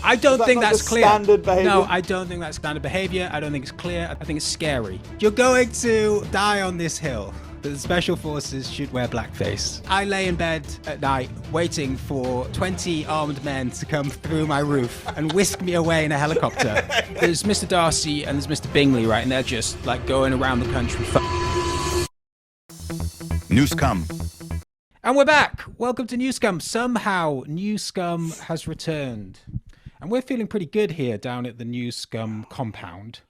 I don't think that's clear. Standard behavior? No, I don't think that's standard behavior. I don't think it's clear. I think it's scary. You're going to die on this hill. The special forces should wear blackface. I lay in bed at night waiting for 20 armed men to come through my roof and whisk me away in a helicopter. There's Mr. Darcy and there's Mr. Bingley, right? And they're just like going around the country. Newscum. And we're back. Welcome to Newscum. Somehow Newscum has returned. And we're feeling pretty good here down at the Newscum compound.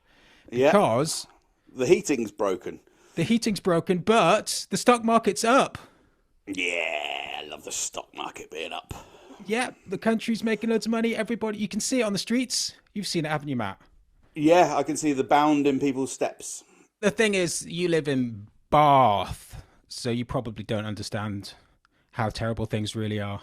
Because the heating's broken. The heating's broken, but the stock market's up. Yeah, I love the stock market being up. Yeah, the country's making loads of money. Everybody, you can see it on the streets. You've seen it, haven't you, Matt? Yeah, I can see the bound in people's steps. The thing is, you live in Bath, so you probably don't understand how terrible things really are.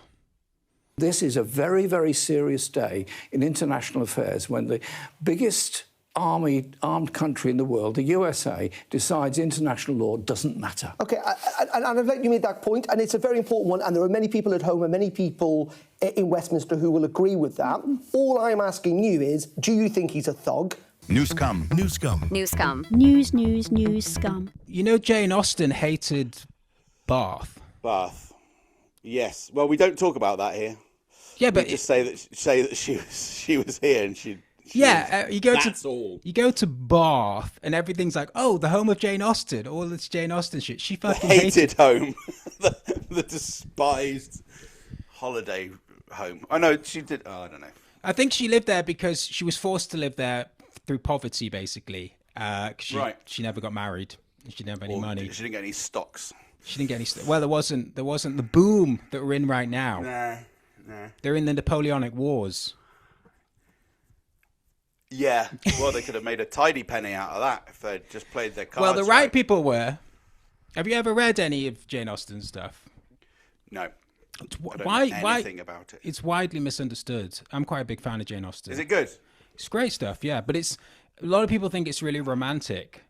This is a very, very serious day in international affairs when the biggest armed country in the world, the USA, decides international law doesn't matter. OK, and I've let you make that point, and it's a very important one, and there are many people at home and many people in Westminster who will agree with that. All I'm asking you is, do you think he's a thug? Newscum. Newscum. Newscum. News scum. You know Jane Austen hated Bath. Bath. Yes. Well, we don't talk about that here. Yeah, but we just say that she was here and she. You go that's to all. You go to Bath and everything's like, oh, the home of Jane Austen, all this Jane Austen shit. She fucking hated home, the despised holiday home. I know she did. Oh, I don't know. I think she lived there because she was forced to live there through poverty, basically. She never got married. She didn't have any money. She didn't get any stocks. She didn't get any. Well, there wasn't the boom that we're in right now. Nah. They're in the Napoleonic Wars. Yeah, well, they could have made a tidy penny out of that if they'd just played their cards. Well, the right people were. Have you ever read any of Jane Austen's stuff? No. Why anything about it? It's widely misunderstood. I'm quite a big fan of Jane Austen. Is it good? It's great stuff, yeah. But a lot of people think it's really romantic,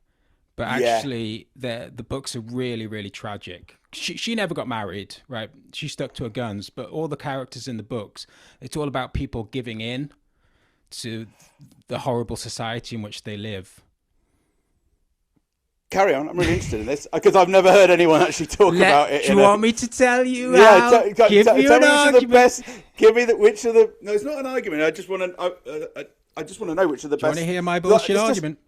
but actually the books are really, really tragic. She never got married, right? She stuck to her guns. But all the characters in the books, it's all about people giving in to the horrible society in which they live. Carry on. I'm really interested in this because I've never heard anyone actually talk about it. Do you want me to tell you? Yeah, tell you an argument. Give me which of the. No, it's not an argument. I just want to. I just want to know which of the best. Do you want to hear my bullshit argument?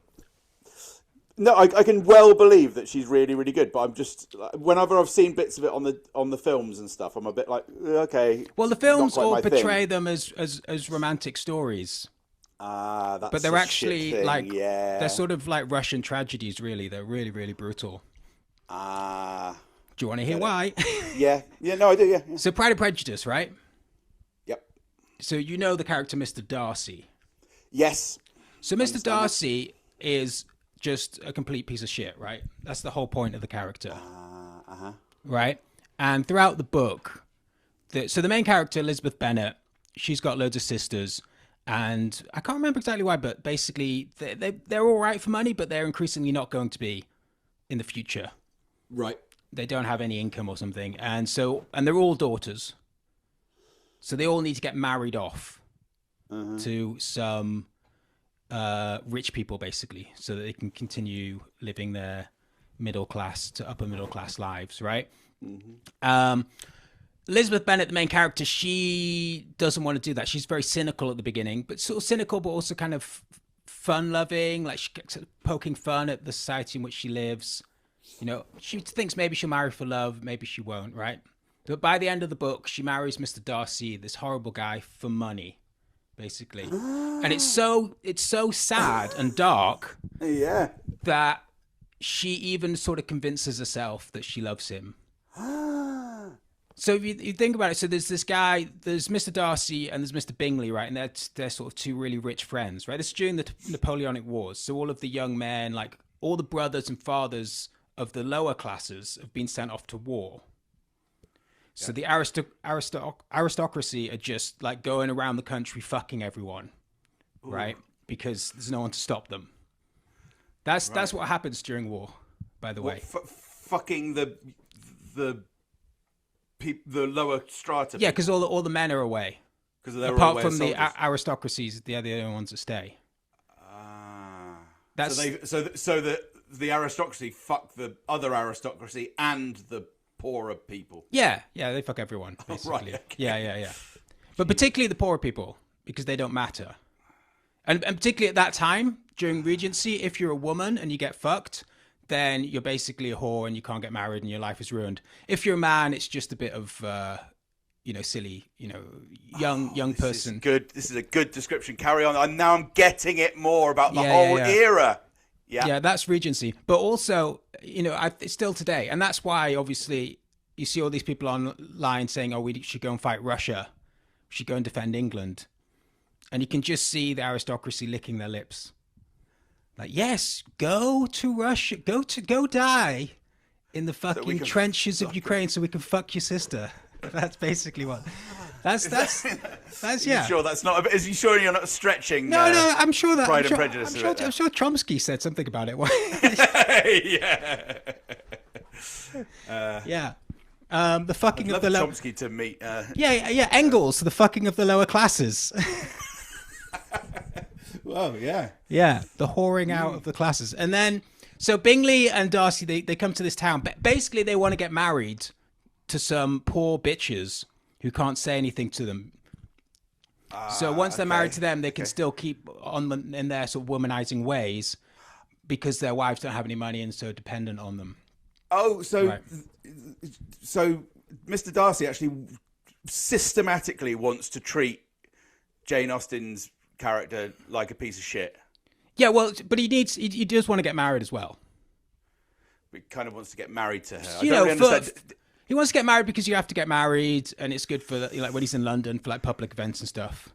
No, I can well believe that she's really, really good, but I'm just whenever I've seen bits of it on the films and stuff, I'm a bit like, okay. Well, the films all portray them as romantic stories. That's but they're actually they're sort of like Russian tragedies. Really, they're really, really brutal. Do you want to hear why? Yeah, no, I do. Yeah. So, Pride and Prejudice, right? Yep. So you know the character Mr. Darcy. Yes. So Mr. Darcy is just a complete piece of shit, right? That's the whole point of the character. Right? And throughout the book, the main character, Elizabeth Bennet, she's got loads of sisters, and I can't remember exactly why, but basically they're all right for money, but they're increasingly not going to be in the future. Right. They don't have any income or something. And they're all daughters. So they all need to get married off to some rich people, basically, so that they can continue living their middle class to upper middle class lives, right? Elizabeth Bennet, the main character, she doesn't want to do that. She's very cynical at the beginning, but sort of cynical, but also kind of fun-loving. Like, she gets poking fun at the society in which she lives. You know, she thinks maybe she'll marry for love, maybe she won't, right? But by the end of the book, she marries Mr. Darcy, this horrible guy, for money, basically. And it's so sad and dark that she even sort of convinces herself that she loves him. So if you think about it, so there's this guy, there's Mr. Darcy and there's Mr. Bingley, right? And they're sort of two really rich friends, right? This is during the Napoleonic Wars. So all of the young men, like all the brothers and fathers of the lower classes have been sent off to war. So the aristocracy are just like going around the country fucking everyone, right? Because there's no one to stop them. That's what happens during war, by the way. Fucking the lower strata. Yeah, because all the men are away. Because they're all apart away from as the soldiers. aristocracies, they're the only ones that stay. That's So the aristocracy fuck the other aristocracy and the poorer people. yeah, they fuck everyone basically. Right, okay. Yeah. But particularly the poorer people because they don't matter, and particularly at that time during Regency, if you're a woman and you get fucked, then you're basically a whore and you can't get married and your life is ruined. If you're a man, it's just a bit of silly, young person. Good. This is a good description. Carry on. I'm getting it more about the Yeah, whole yeah. era. Yeah. Yeah, that's Regency. But also, it's still today. And that's why, obviously, you see all these people online saying, we should go and fight Russia. We should go and defend England. And you can just see the aristocracy licking their lips. Like, yes, go to Russia. Go die in the fucking trenches of Ukraine so we can fuck your sister. That's basically what... That's yeah. You sure that's not? Is you sure you're not stretching? No, I'm sure that Pride and Prejudice. I'm sure Chomsky said something about it. Yeah. Yeah. The fucking I'd of the love Chomsky to meet. Yeah. Engels, the fucking of the lower classes. Well, yeah. Yeah, the whoring out of the classes, and then so Bingley and Darcy they come to this town. Basically, they want to get married to some poor bitches who can't say anything to them. So once they're married to them, they can still keep on in their sort of womanizing ways because their wives don't have any money and so dependent on them. Oh, so Right. so Mr. Darcy actually systematically wants to treat Jane Austen's character like a piece of shit. Yeah, well, but he does want to get married as well. He kind of wants to get married to her. I You don't know, really understand. he wants to get married because you have to get married, and it's good for like when he's in London for like public events and stuff.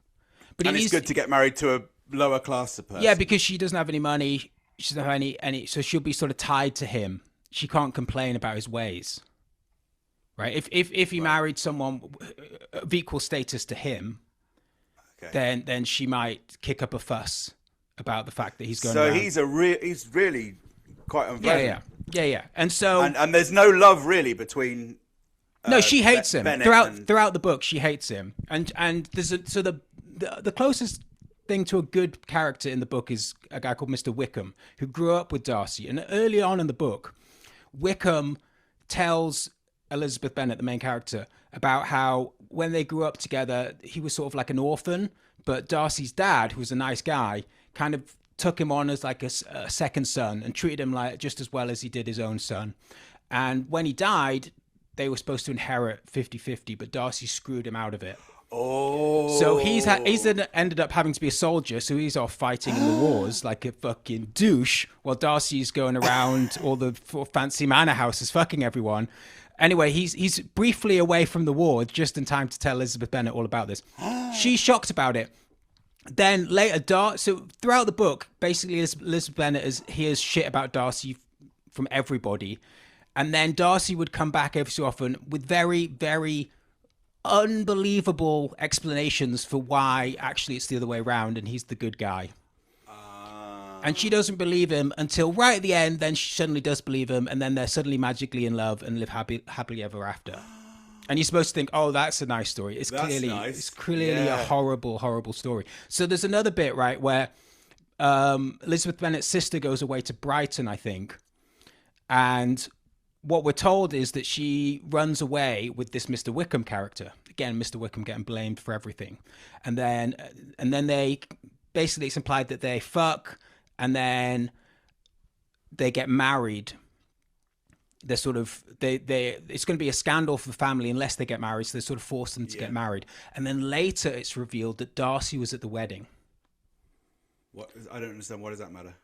But And it's good to get married to a lower class person. Yeah, because she doesn't have any money. She doesn't have any, so she'll be sort of tied to him. She can't complain about his ways, right? If he married someone of equal status to him, then she might kick up a fuss about the fact that he's going. So around. he's really quite unpleasant. Yeah. And so and there's no love really between. No, she hates him Bennett throughout the book. She hates him, and there's the closest thing to a good character in the book is a guy called Mr. Wickham who grew up with Darcy. And early on in the book, Wickham tells Elizabeth Bennet, the main character, about how when they grew up together, he was sort of like an orphan, but Darcy's dad, who was a nice guy, kind of took him on as like a second son and treated him like just as well as he did his own son. And when he died, they were supposed to inherit 50-50, but Darcy screwed him out of it. Oh. So he's then ended up having to be a soldier, so he's off fighting in the wars like a fucking douche, while Darcy's going around all the fancy manor houses fucking everyone. Anyway, he's briefly away from the war just in time to tell Elizabeth Bennet all about this. She's shocked about it. Then later, so throughout the book, basically Elizabeth Bennet hears shit about Darcy from everybody. And then Darcy would come back every so often with very, very unbelievable explanations for why actually it's the other way around and he's the good guy. And she doesn't believe him until right at the end. Then she suddenly does believe him, and then they're suddenly magically in love and live happily ever after. And you're supposed to think, oh, that's a nice story. It's clearly a horrible, horrible story. So there's another bit, right, where Elizabeth Bennet's sister goes away to Brighton, I think. And what we're told is that she runs away with this Mr. Wickham character. Again, Mr. Wickham getting blamed for everything. And then they basically, it's implied that they fuck and then they get married. They're sort of it's going to be a scandal for the family unless they get married, so they sort of force them to get married. And then later it's revealed that Darcy was at the wedding. What? I don't understand. Why does that matter?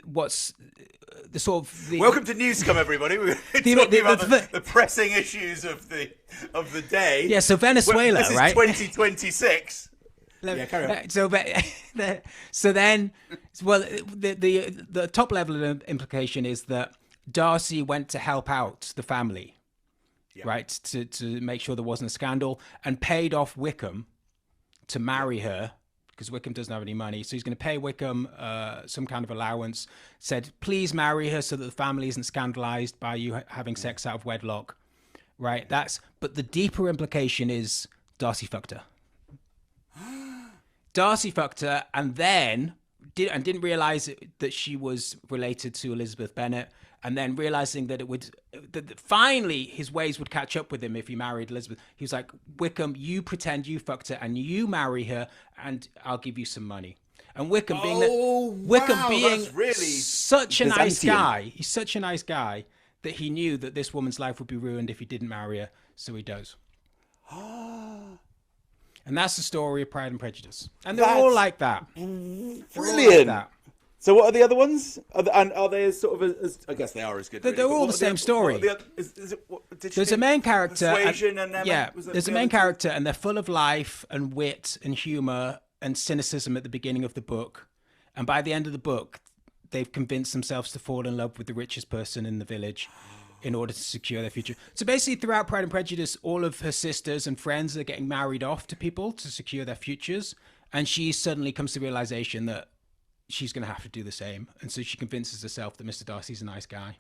What's the sort of Welcome to Newscum, everybody. We're talking about the pressing issues of the day. Yeah, so Venezuela, this is right? 2026. Yeah, carry on. So then, well, the top level of implication is that Darcy went to help out the family, right, to make sure there wasn't a scandal, and paid off Wickham to marry her because Wickham doesn't have any money. So he's going to pay Wickham some kind of allowance. Said, please marry her so that the family isn't scandalized by you having sex out of wedlock, right? But the deeper implication is Darcy fucked her. Darcy fucked her, and then didn't realize that she was related to Elizabeth Bennet, and then realizing that that finally his ways would catch up with him if he married Elizabeth. He was like, Wickham, you pretend you fucked her and you marry her, and I'll give you some money. And Wickham being really such a nice Byzantium. guy, he's such a nice guy that he knew that this woman's life would be ruined if he didn't marry her, so he does. And that's the story of Pride and Prejudice. And they're all like that. Brilliant. So what are the other ones? Are they as sort of as I guess they are as good. They're all the same story. There's a main character. There's a main character, and they're full of life and wit and humor and cynicism at the beginning of the book. And by the end of the book, they've convinced themselves to fall in love with the richest person in the village in order to secure their future. So basically, throughout Pride and Prejudice, all of her sisters and friends are getting married off to people to secure their futures. And she suddenly comes to the realization that she's going to have to do the same. And so she convinces herself that Mr. Darcy's a nice guy.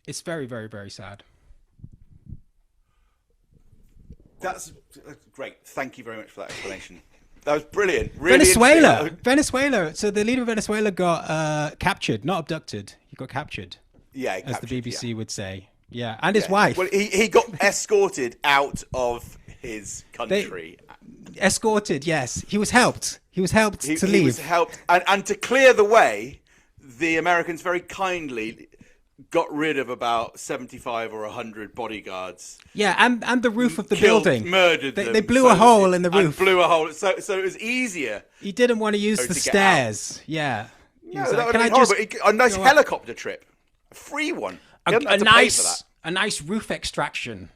It's very, very, very sad. That's great. Thank you very much for that explanation. That was brilliant. Really Venezuela. So the leader of Venezuela got captured, not abducted. He got captured. Yeah, as the BBC would say. Yeah, and his wife. Well, he got escorted out of his country. Escorted, yes. He was helped. He was helped to leave. He was helped. And to clear the way, the Americans very kindly got rid of about 75 or 100 bodyguards. Yeah, and the roof of the building. Murdered them. They blew a hole in the roof. Blew a hole. So it was easier. He didn't want to use the stairs. Yeah. No, that would have been horrible. A nice helicopter trip. A free one. A nice roof extraction.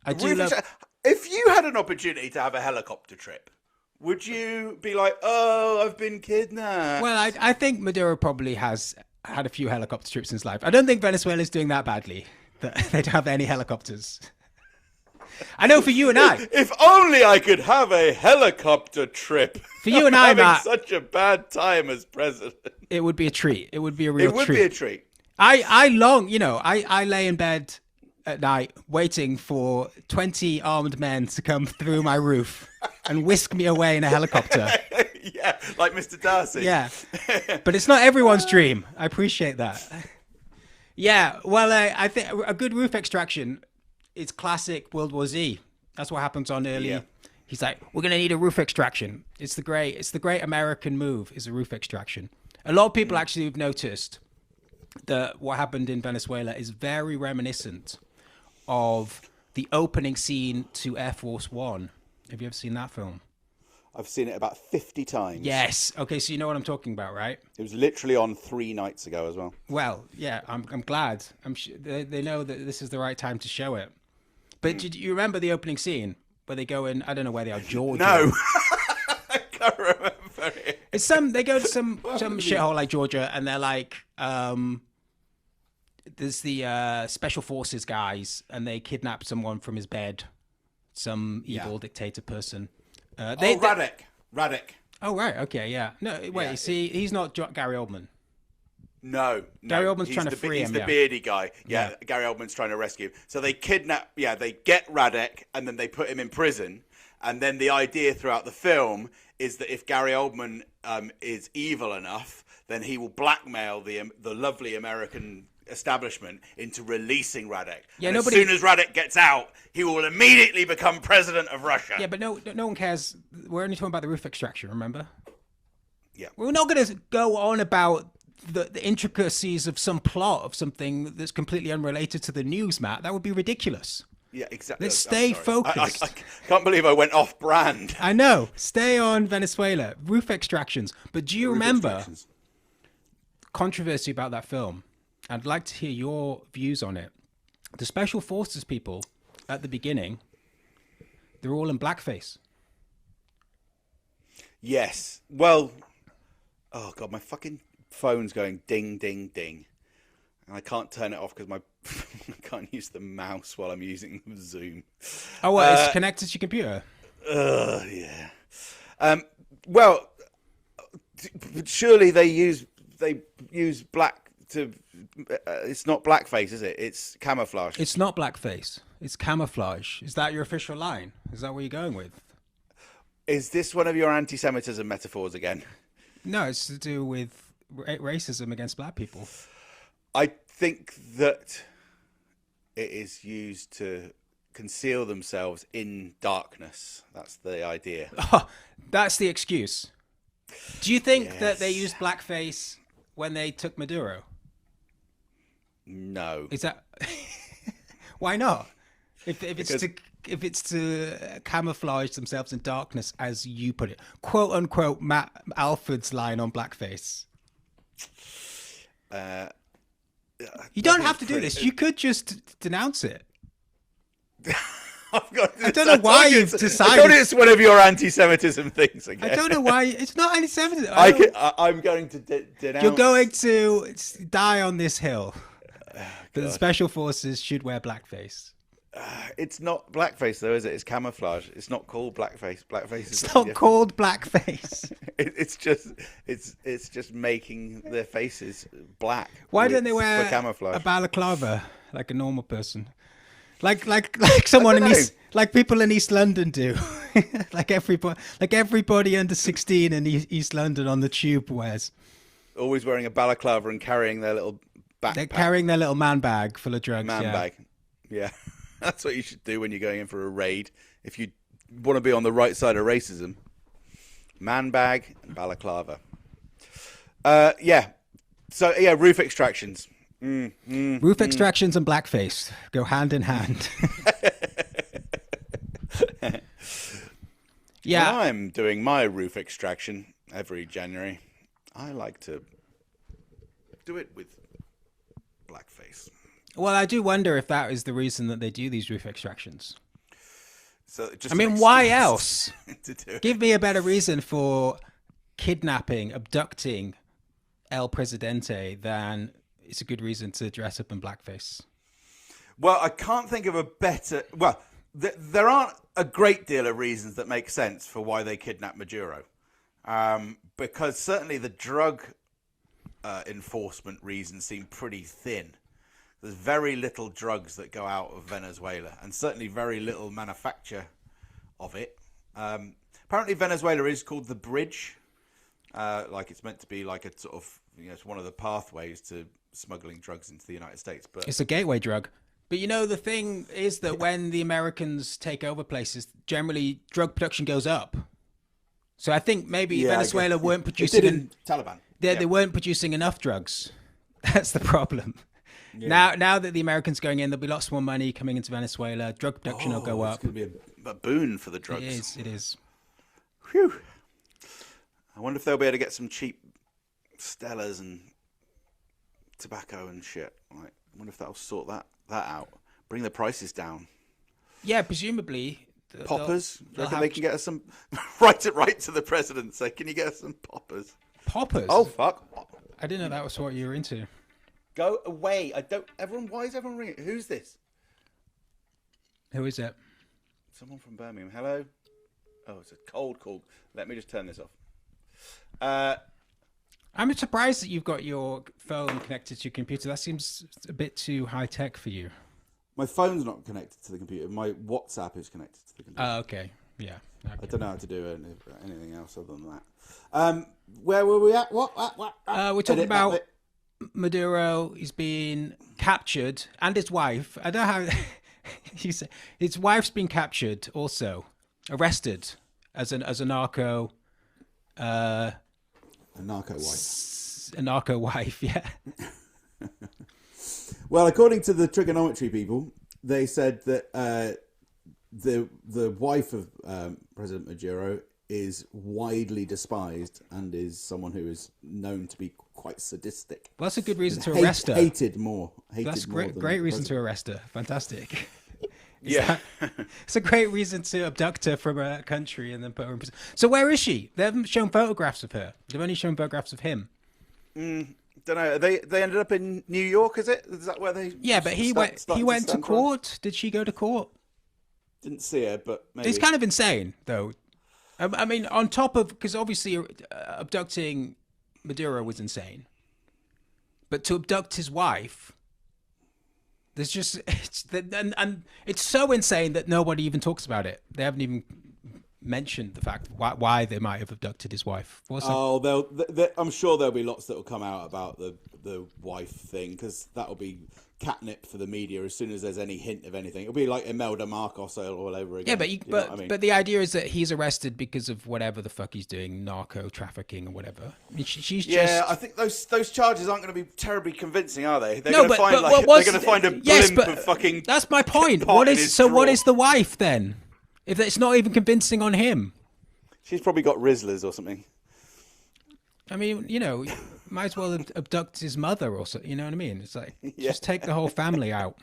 If you had an opportunity to have a helicopter trip, would you be like, oh, I've been kidnapped? Well, I think Maduro probably has had a few helicopter trips in his life. I don't think Venezuela's doing that badly, that they don't have any helicopters. I know for you and I. If only I could have a helicopter trip. For you and I, having Matt, such a bad time as president. It would be a treat. It would be a real treat. It would be a treat. I lay in bed at night waiting for 20 armed men to come through my roof and whisk me away in a helicopter. Yeah, like Mr. Darcy. Yeah, but it's not everyone's dream. I appreciate that. Yeah, well, I think a good roof extraction is classic World War Z. That's what happens on early. Yeah. He's like, we're going to need a roof extraction. It's the great American move, is a roof extraction. A lot of people actually have noticed that what happened in Venezuela is very reminiscent of the opening scene to Air Force One. Have you ever seen that film? I've seen it about 50 times. Yes. Okay, so you know what I'm talking about, right? It was literally on 3 nights ago as well. Well, yeah, I'm glad. They know that this is the right time to show it. But do you remember the opening scene where they go in? I don't know where they are, Georgia. No, I can't remember it. It's they go to some shithole like Georgia, and they're like, there's the special forces guys, and they kidnap someone from his bed, some evil dictator person. Radek. Oh, right. Okay, yeah. No, wait, see, he's not Gary Oldman. No. Gary Oldman's trying to free him. He's the beardy guy. Yeah, Gary Oldman's trying to rescue him. So they kidnap, they get Radek, and then they put him in prison. And then the idea throughout the film is that if Gary Oldman is evil enough, then he will blackmail the lovely American establishment into releasing Radek. Yeah, and as soon as Radek gets out, he will immediately become president of Russia. Yeah, but no one cares. We're only talking about the roof extraction, remember? Yeah. We're not going to go on about the intricacies of some plot of something that's completely unrelated to the news, Matt. That would be ridiculous. Yeah, exactly. Let's stay focused. I can't believe I went off brand. I know. Stay on Venezuela. Roof extractions. But do you remember controversy about that film? I'd like to hear your views on it. The special forces people at the beginning, they're all in blackface. Yes. Well, oh God, my fucking phone's going ding, ding, ding. And I can't turn it off because I can't use the mouse while I'm using Zoom. Oh, well, it's connected to your computer? Yeah. Well, surely they use black to... it's not blackface, is it? It's camouflage. It's not blackface. It's camouflage. Is that your official line? Is that what you're going with? Is this one of your anti-Semitism metaphors again? No, it's to do with racism against black people. I think that it is used to conceal themselves in darkness. That's the idea. Oh, that's the excuse. Do you think that they Yes. used blackface when they took Maduro? No. Is that why not? If it's to camouflage themselves in darkness, as you put it, quote unquote, Matt Alford's line on blackface. You don't have to do this. You could just denounce it. I don't know why you've decided. I thought it's one of your anti-Semitism things again. I don't know why it's not anti-Semitism. I'm going to denounce. You're going to die on this hill. That the special forces should wear blackface. It's not blackface though, is it? It's camouflage. It's not called blackface. Blackface is It's not called blackface. It's just making their faces black. Why don't they for wear camouflage? a balaclava like a normal person? Like someone in like people in East London do. like everybody under 16 in East London on the tube wears. Always wearing a balaclava and carrying their little backpack. They're carrying their little man bag full of drugs. Bag. Yeah. That's what you should do when you're going in for a raid. If you want to be on the right side of racism. Man bag and balaclava. Yeah. So, yeah, roof extractions. Roof extractions and blackface go hand in hand. Yeah. When I'm doing my roof extraction every January, I like to do it with blackface. Well, I do wonder if that is the reason that they do these roof extractions. So just why else? to do it. Give me a better reason for kidnapping, abducting El Presidente than it's a good reason to dress up in blackface. Well, I can't think of a better... Well, there aren't a great deal of reasons that make sense for why they kidnapped Maduro. Because certainly the drug enforcement reasons seem pretty thin. There's very little drugs that go out of Venezuela, and certainly very little manufacture of it. Apparently Venezuela is called the bridge. Like it's meant to be like a sort of, it's one of the pathways to smuggling drugs into the United States. But It's a gateway drug. But the thing is that when the Americans take over places, generally drug production goes up. So I think maybe Venezuela weren't producing... Taliban. They weren't producing enough drugs. That's the problem. Yeah. Now that the Americans are going in, there'll be lots more money coming into Venezuela. Drug production will go up. It's going to be a boon for the drugs. It is. Whew. I wonder if they'll be able to get some cheap Stellas and tobacco and shit. Like, I wonder if that'll sort that out. Bring the prices down. Yeah, presumably. Poppers? Do you reckon they can get us some... Write to the president. Say, can you get us some poppers? Poppers? Oh, fuck. I didn't know that was what you were into. Go away. Why is everyone ringing? Who's this? Who is it? Someone from Birmingham. Hello? Oh, it's a cold call. Let me just turn this off. I'm surprised that you've got your phone connected to your computer. That seems a bit too high tech for you. My phone's not connected to the computer. My WhatsApp is connected to the computer. Oh, okay. Yeah. Okay. I don't know how to do anything else other than that. Where were we at? What? We're talking about Maduro. He's been captured, and his wife. I don't know how. His wife's been captured, also arrested as a narco. A narco wife. A narco wife, yeah. Well, according to the trigonometry people, they said that the wife of President Maduro is widely despised and is someone who is known to be quite sadistic. Well, that's a good reason to arrest her. Hated more. That's great reason to arrest her. Fantastic. It's a great reason to abduct her from a country and then put her in prison. So where is she? They haven't shown photographs of her. They've only shown photographs of him. Don't know. They ended up in New York, is it? Is that where they? Yeah, but he went to court. Did she go to court? Didn't see her, but maybe. It's kind of insane, though. I mean, on top of, because obviously abducting Maduro was insane, but to abduct his wife, There's just and it's so insane that nobody even talks about it. They haven't even mentioned the fact why they might have abducted his wife. I'm sure there'll be lots that will come out about the wife thing, because that'll be catnip for the media as soon as there's any hint of anything. It'll be like Imelda Marcos all over again. Yeah, but the idea is that he's arrested because of whatever the fuck he's doing, narco trafficking or whatever. I mean, she's just... I think those charges aren't going to be terribly convincing, are they? They're going to find a blimp of fucking... That's my point. What is the wife then? If it's not even convincing on him. She's probably got Rizzlers or something. I mean, might as well abduct his mother or something. You know what I mean? It's like, just take the whole family out.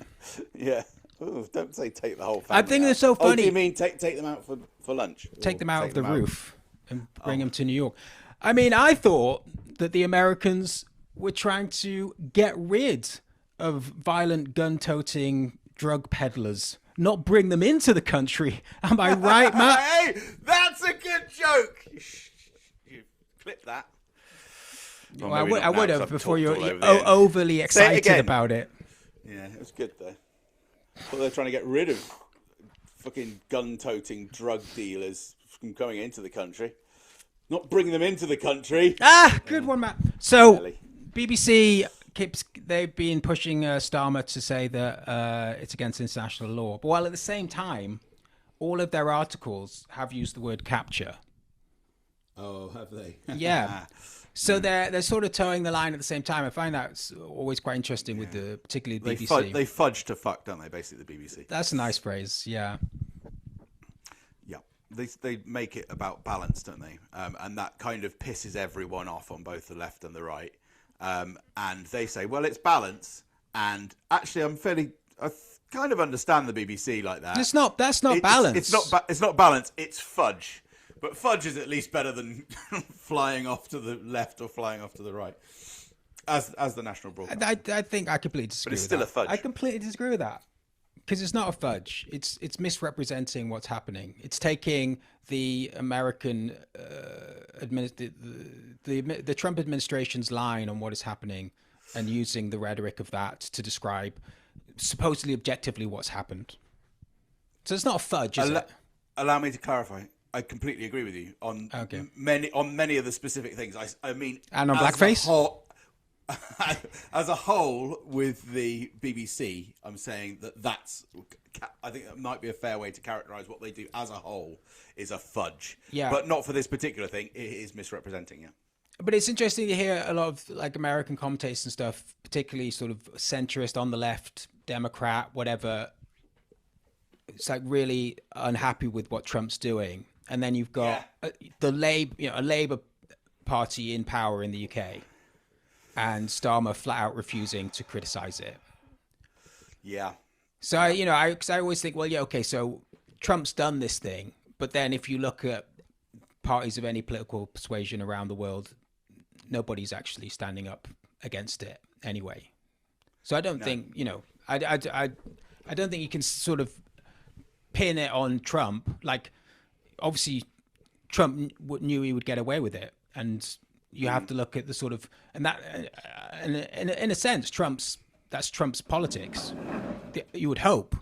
Yeah. Ooh, don't say take the whole family I think out. they're so funny. Oh, do you mean take them out for lunch? Take them out of the roof and bring them to New York. I mean, I thought that the Americans were trying to get rid of violent gun-toting drug peddlers, not bring them into the country. Am I right, Matt? Hey, that's a good joke. You clip that. Well, I would have before you're overly excited about it. Yeah, it was good though. But they're trying to get rid of fucking gun-toting drug dealers from coming into the country, not bring them into the country. Good one, Matt. So BBC they've been pushing Starmer to say that it's against international law, but while at the same time, all of their articles have used the word capture. Oh, have they? Yeah. So they're sort of towing the line at the same time. I find that's always quite interesting with particularly the BBC. They fudge to fuck, don't they? Basically, the BBC. That's a nice phrase. Yeah. Yeah. They make it about balance, don't they? And that kind of pisses everyone off on both the left and the right. And they say, well, it's balance. And actually, I kind of understand the BBC like that. That's not balance. It's not balance. It's fudge. But fudge is at least better than flying off to the left or flying off to the right, as the national broadcast. I think I completely disagree. But it's with still that. a fudge. I completely disagree with that, because it's not a fudge. It's misrepresenting what's happening. It's taking the American the Trump administration's line on what is happening and using the rhetoric of that to describe supposedly objectively what's happened. So it's not a fudge, is it? Allow me to clarify. I completely agree with you on many of the specific things. I mean, and on blackface. As a whole, with the BBC, I'm saying I think that might be a fair way to characterise what they do as a whole is a fudge. Yeah. But not for this particular thing. It is misrepresenting it. But it's interesting to hear a lot of like American commentators and stuff, particularly sort of centrist on the left, Democrat, whatever. It's like really unhappy with what Trump's doing. And then you've got a Labour Party in power in the UK, and Starmer flat out refusing to criticise it. Yeah. So I always think, well, yeah, okay, so Trump's done this thing, but then if you look at parties of any political persuasion around the world, nobody's actually standing up against it anyway. So I don't think I don't think you can sort of pin it on Trump. Like, obviously, Trump knew he would get away with it, and you have to look at the sort of in a sense, that's Trump's politics. You would hope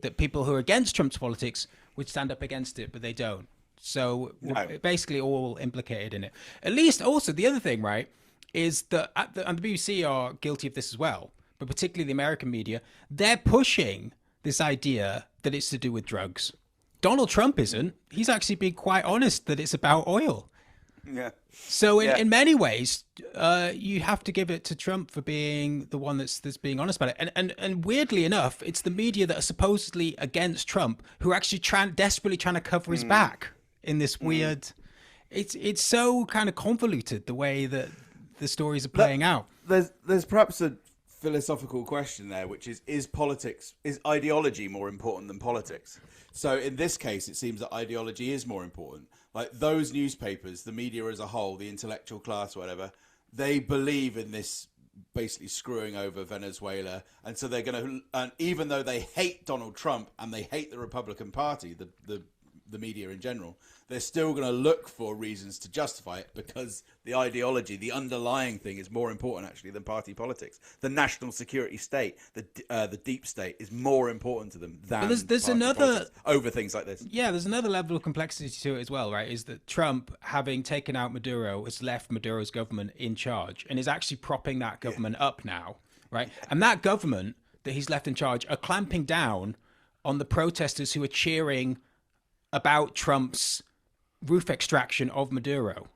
that people who are against Trump's politics would stand up against it, but they don't. So we're basically all implicated in it. At least, also the other thing, right, is that and the BBC are guilty of this as well, but particularly the American media, they're pushing this idea that it's to do with drugs. Donald Trump isn't. He's actually been quite honest that it's about oil. Yeah. So in many ways, you have to give it to Trump for being the one that's being honest about it. And weirdly enough, it's the media that are supposedly against Trump who are actually desperately trying to cover his back in this weird. It's so kind of convoluted the way that the stories are playing out. There's perhaps a philosophical question there, which is ideology more important than politics? So in this case, it seems that ideology is more important. Like those newspapers, the media as a whole, the intellectual class, whatever, they believe in this basically screwing over Venezuela. And so they're going to, and even though they hate Donald Trump and they hate the Republican Party, the the media in general, they're still going to look for reasons to justify it because the ideology, the underlying thing, is more important actually than party politics. The national security state, the deep state, is more important to them than there's party another politics over things like this. Yeah, there's another level of complexity to it as well, right? Is that Trump, having taken out Maduro, has left Maduro's government in charge and is actually propping that government up now, right? And that government that he's left in charge are clamping down on the protesters who are cheering about Trump's roof extraction of Maduro.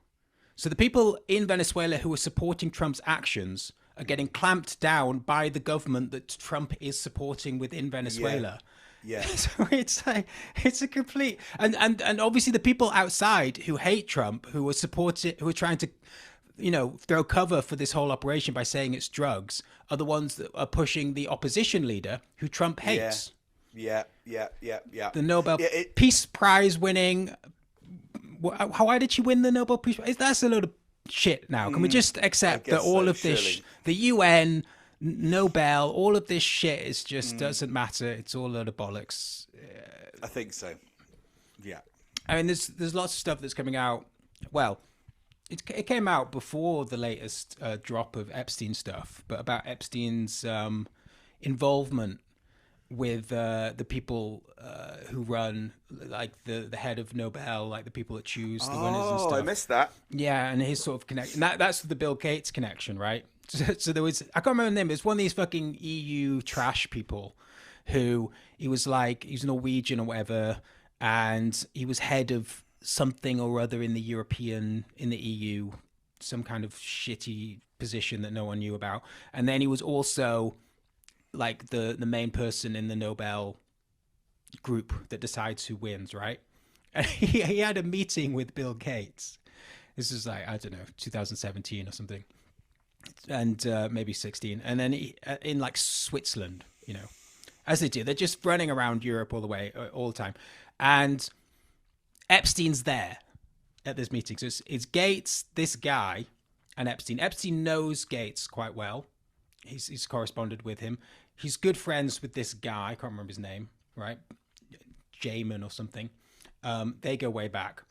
So the people in Venezuela who are supporting Trump's actions are getting clamped down by the government that Trump is supporting within Venezuela. Yeah. So it's a complete and obviously the people outside who hate Trump, who are trying to, throw cover for this whole operation by saying it's drugs, are the ones that are pushing the opposition leader who Trump hates. Yeah. The Nobel Peace Prize winning. Why did she win the Nobel Peace Prize? That's a load of shit now. Can we just accept that all of this, the UN, Nobel, all of this shit is just doesn't matter. It's all a load of bollocks. I think so. Yeah. I mean, there's lots of stuff that's coming out. Well, it came out before the latest drop of Epstein stuff, but about Epstein's involvement with the people who run, like the head of Nobel, like the people that choose the winners and stuff. Oh, I missed that. Yeah, and his sort of connection. That's the Bill Gates connection, right? So there was, I can't remember the name. It was one of these fucking EU trash people who he was Norwegian or whatever, and he was head of something or other in the EU, some kind of shitty position that no one knew about. And then he was also like the main person in the Nobel group that decides who wins, right? And he had a meeting with Bill Gates. This is like, I don't know, 2017 or something, and maybe 16. And then in like Switzerland, as they do, they're just running around Europe all the time. And Epstein's there at this meeting. So it's Gates, this guy, and Epstein. Epstein knows Gates quite well. He's corresponded with him. He's good friends with this guy. I can't remember his name, right? Jamin or something. They go way back.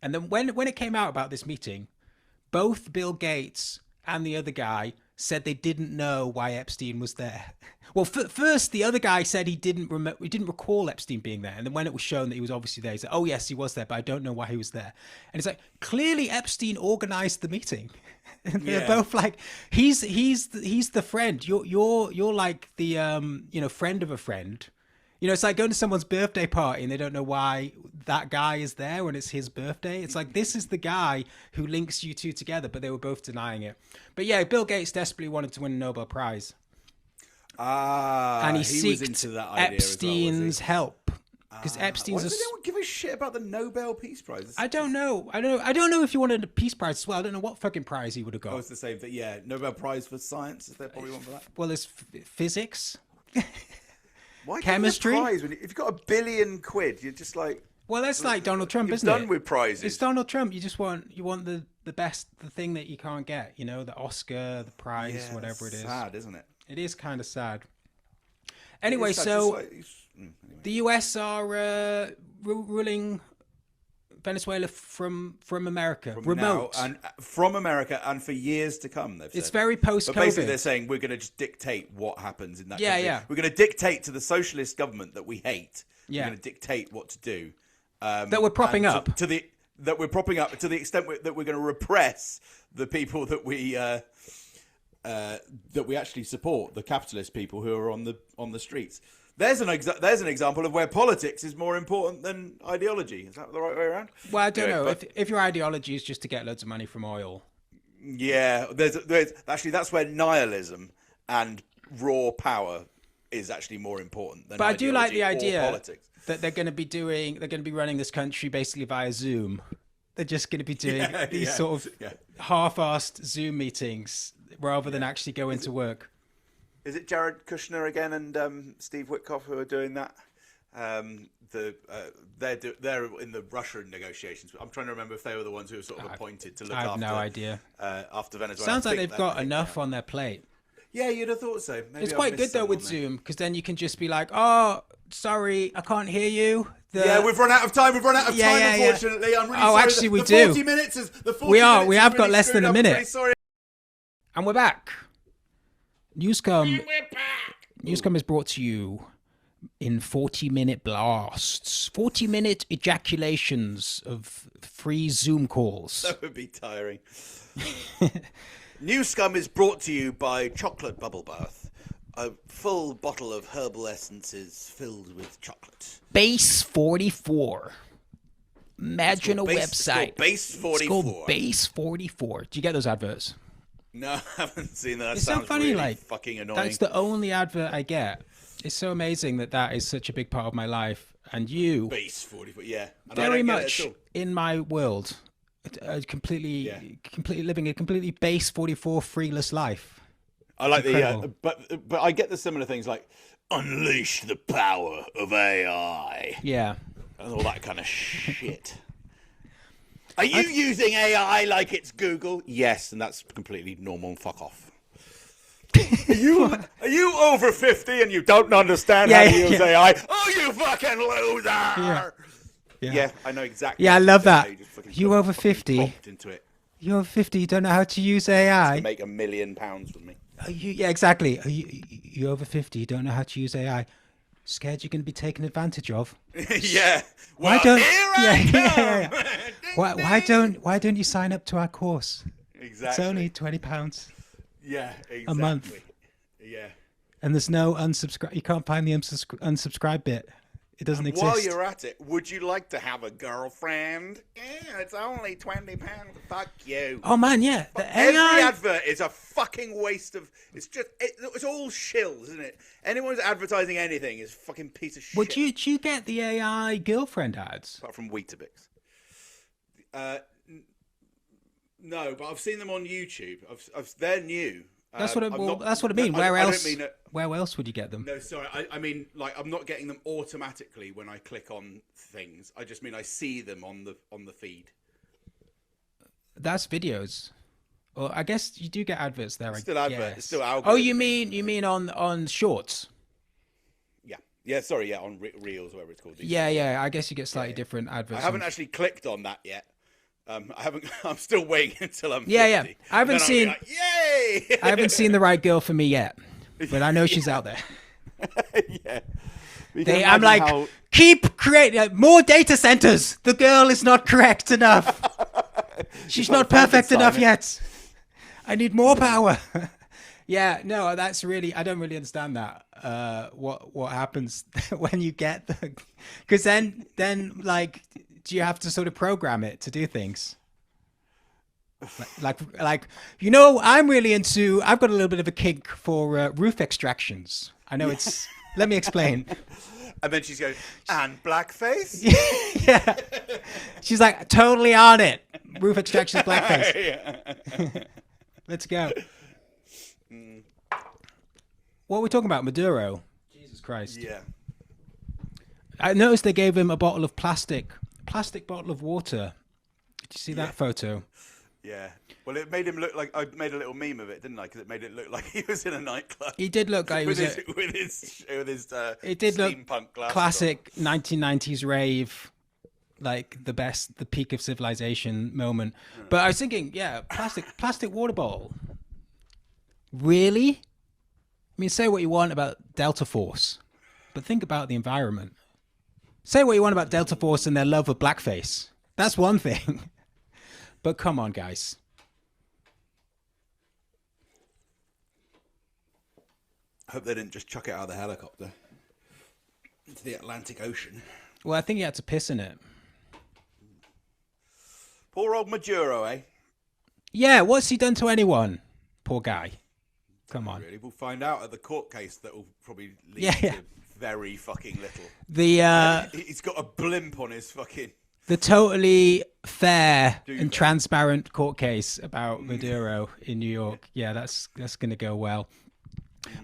And then when it came out about this meeting, both Bill Gates and the other guy said they didn't know why Epstein was there. Well, first the other guy said he didn't recall Epstein being there, and then when it was shown that he was obviously there, he said, "Oh yes, he was there, but I don't know why he was there." And it's like, clearly Epstein organized the meeting. And they're both like, he's the friend. You're like the friend of a friend. It's like going to someone's birthday party and they don't know why that guy is there when it's his birthday. It's like, this is the guy who links you two together, but they were both denying it. But yeah, Bill Gates desperately wanted to win a Nobel Prize. And he was into that idea Epstein's help. Because Epstein's why does anyone give a shit about the Nobel Peace Prize? I don't know. I don't know if he wanted a Peace Prize as well. I don't know what fucking prize he would have got. I was to say that, yeah, Nobel Prize for Science. Is there probably one for that? Well, there's physics. Why chemistry? Prize when if you've got £1 billion, you're just like. Well, that's like Donald Trump, isn't it? You're done with prizes. It's Donald Trump. You want the best, the thing that you can't get. The Oscar, the prize, whatever it is. Sad, isn't it? It is kind of sad. Anyway, so the US are ruling Venezuela from America, remote. From America, and for years to come, they've said. It's very post-COVID. But basically they're saying we're going to just dictate what happens in that country. Yeah. We're going to dictate to the socialist government that we hate. Yeah. We're going to dictate what to do. That we're propping up. That we're propping up to the extent that we're going to repress the people that we actually support, the capitalist people who are on the streets. There's an example of where politics is more important than ideology. Is that the right way around? Well, I don't know. If your ideology is just to get loads of money from oil. Yeah, there's actually, that's where nihilism and raw power is actually more important than. But I do like the idea politics. That they're going to be running this country basically via Zoom. They're just going to be doing these sort of half-assed Zoom meetings rather than actually go into work. Is it Jared Kushner again and Steve Witkoff who are doing that? They're in the Russia negotiations. I'm trying to remember if they were the ones who were sort of appointed to look after. I have no idea. After Venezuela, sounds like they've got enough on their plate. Yeah, you'd have thought so. Maybe it's quite good though with Zoom, because then you can just be like, "Oh, sorry, I can't hear you. Yeah, we've run out of time. Unfortunately. I'm really sorry. Actually, we the do. 40 minutes is the 40 We are. minutes We is have really got less than a screwed up. minute. I'm really sorry. And we're back. Newscum is brought to you in 40-minute blasts, 40-minute ejaculations of free Zoom calls. That would be tiring. Newscum is brought to you by Chocolate Bubble Bath, a full bottle of herbal essences filled with chocolate. Base 44. Imagine a website. It's called Base 44. It's called Base 44. Do you get those adverts? No, I haven't seen that. It's so Sounds funny, really fucking annoying. That's the only advert I get. It's so amazing that is such a big part of my life. And you, Base 44, yeah. And very much in my world, completely living a completely Base 44 freeless life. I like but I get the similar things like unleash the power of AI. Yeah. And all that kind of shit. Are you using AI like it's Google? Yes, and that's completely normal. Fuck off. Are you over 50 and you don't understand how to use AI? Oh, you fucking loser! Yeah, I know exactly. Yeah, I love that. You over 50? Into it. You're over 50. You don't know how to use AI. To make £1 million with me. Yeah, exactly. You over 50? You don't know how to use AI. Scared you're going to be taken advantage of? Yeah. Why don't? Yeah. Why don't you sign up to our course? Exactly. It's only £20. Yeah, exactly. A month. Yeah. And there's no unsubscribe. You can't find the unsubscribe bit. It doesn't exist. While you're at it, would you like to have a girlfriend? Yeah, it's only £20. Fuck you. Oh man, yeah. Every advert is a fucking waste of. It's all shills, isn't it? Anyone who's advertising anything is a fucking piece of shit. Well, do you get the AI girlfriend ads? Apart from Weetabix. No, but I've seen them on YouTube. They're new. That's what I mean. Where else would you get them? No, sorry. I mean, like, I'm not getting them automatically when I click on things. I just mean I see them on the feed. That's videos. Well, I guess you do get adverts there. Still adverts. It's still algorithms. Oh, you mean on shorts? Yeah. Sorry. Yeah, on Reels, whatever it's called. Yeah. I guess you get slightly different adverts. I haven't actually clicked on that yet. I'm still waiting until I'm 50. Yeah. I haven't seen. Like, yay! I haven't seen the right girl for me yet, but I know she's out there. Yeah. I'm like, keep creating more data centers. The girl is not correct enough. She's not perfect enough yet. I need more power. Yeah, no, that's really. I don't really understand that. What happens when you get the? Because then like. Do you have to sort of program it to do things? Like I'm really into. I've got a little bit of a kink for roof extractions. I know it's. Let me explain. And then she's going, and blackface. Yeah, she's like totally on it. Roof extractions, blackface. Let's go. What are we talking about? Maduro. Jesus Christ. Yeah. I noticed they gave him a bottle of plastic bottle of water. Did you see that photo? Yeah. Well, it made him look like I made a little meme of it, didn't I? Because it made it look like he was in a nightclub. He did look like he was with his it did look steampunk glasses classic 1990s rave, like the peak of civilization moment. But I was thinking, plastic water bottle. Really? I mean, say what you want about Delta Force, but think about the environment. Say what you want about Delta Force and their love of blackface. That's one thing. But come on, guys. I hope they didn't just chuck it out of the helicopter into the Atlantic Ocean. Well, I think he had to piss in it. Poor old Maduro, eh? Yeah, what's he done to anyone? Poor guy. Come on. Really, we'll find out at the court case that will probably lead Yeah. to very fucking little. He's got a blimp on his fucking. The totally fair and transparent court case about Maduro in New York. Yeah, that's going to go well.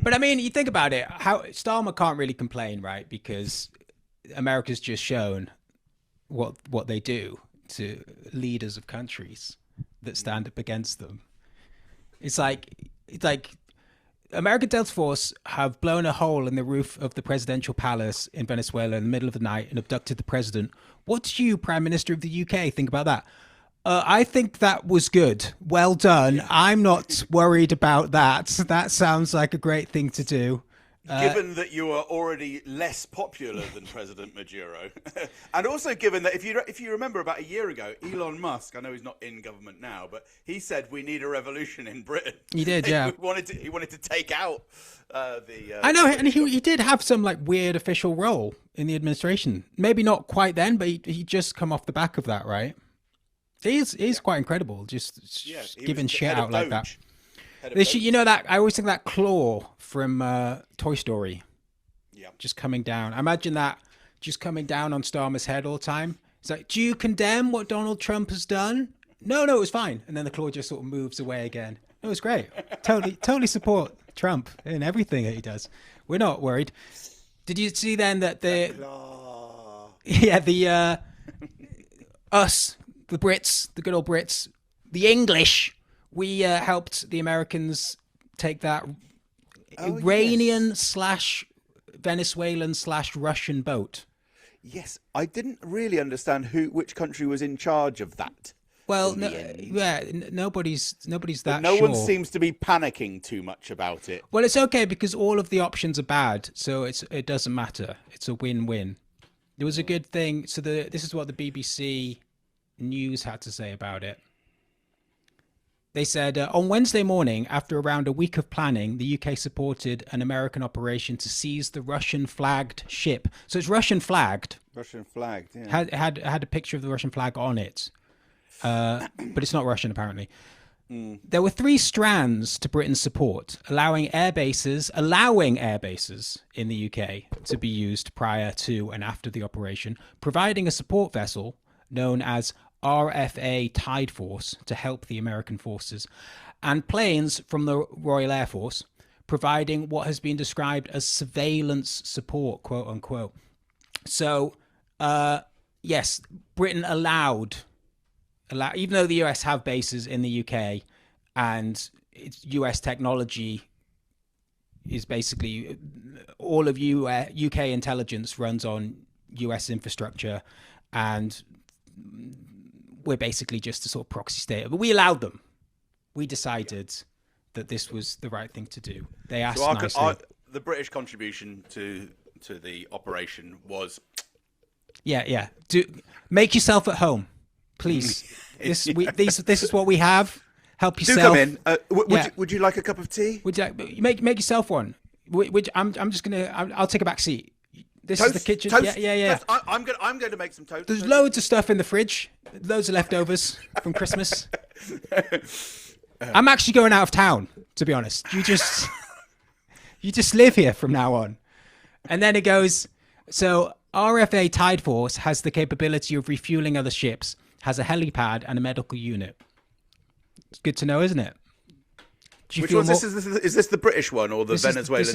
But I mean, you think about it. How Starmer can't really complain, right? Because America's just shown what they do to leaders of countries that stand up against them. It's like American Delta Force have blown a hole in the roof of the presidential palace in Venezuela in the middle of the night and abducted the president. What do you, Prime Minister of the UK, think about that? I think that was good. Well done. Yeah. I'm not worried about that. That sounds like a great thing to do. Given that you are already less popular than President Maduro, and also given that if you remember about a year ago, Elon Musk, I know he's not in government now, but he said we need a revolution in Britain. He did, yeah. He wanted to take out the. I know, and he did have some like weird official role in the administration. Maybe not quite then, but he just come off the back of that, right? He's quite incredible, just giving shit out like that. You know that I always think that claw from Toy Story, just coming down. I imagine that just coming down on Starmer's head all the time. It's like, do you condemn what Donald Trump has done? No, it was fine. And then the claw just sort of moves away again. It was great. Totally support Trump in everything that he does. We're not worried. Did you see then that us, the Brits, the good old Brits, the English, we helped the Americans take that Iranian/Venezuelan/Russian boat. Yes, I didn't really understand which country was in charge of that. Well, nobody's that no sure. one seems to be panicking too much about it. Well, it's okay because all of the options are bad, so it doesn't matter. It's a win-win. There was a good thing. So this is what the BBC News had to say about it. They said, on Wednesday morning, after around a week of planning, the UK supported an American operation to seize the Russian-flagged ship. So it's Russian-flagged. Russian-flagged, yeah. Had a picture of the Russian flag on it. But it's not Russian, apparently. There were 3 strands to Britain's support, allowing air bases in the UK to be used prior to and after the operation, providing a support vessel known as RFA Tide Force to help the American forces, and planes from the Royal Air Force providing what has been described as surveillance support, quote unquote. So, yes, Britain allowed, even though the US have bases in the UK and it's US technology is basically all of UK intelligence runs on US infrastructure, and we're basically just a sort of proxy state. But we allowed them. We decided that this was the right thing to do. They asked nicely. The British contribution to the operation was... Yeah. Make yourself at home, please. This is what we have. Help yourself. Do come in. Would you like a cup of tea? Would you make yourself one? I'm just gonna. I'll take a back seat. This toast, is the kitchen. Toast, yeah. Toast. I'm going to make some toast. There's loads of stuff in the fridge. Loads of leftovers from Christmas. I'm actually going out of town, to be honest. You just live here from now on. And then it goes, so RFA Tide Force has the capability of refueling other ships, has a helipad and a medical unit. It's good to know, isn't it? Which one is this the British one or the Venezuelan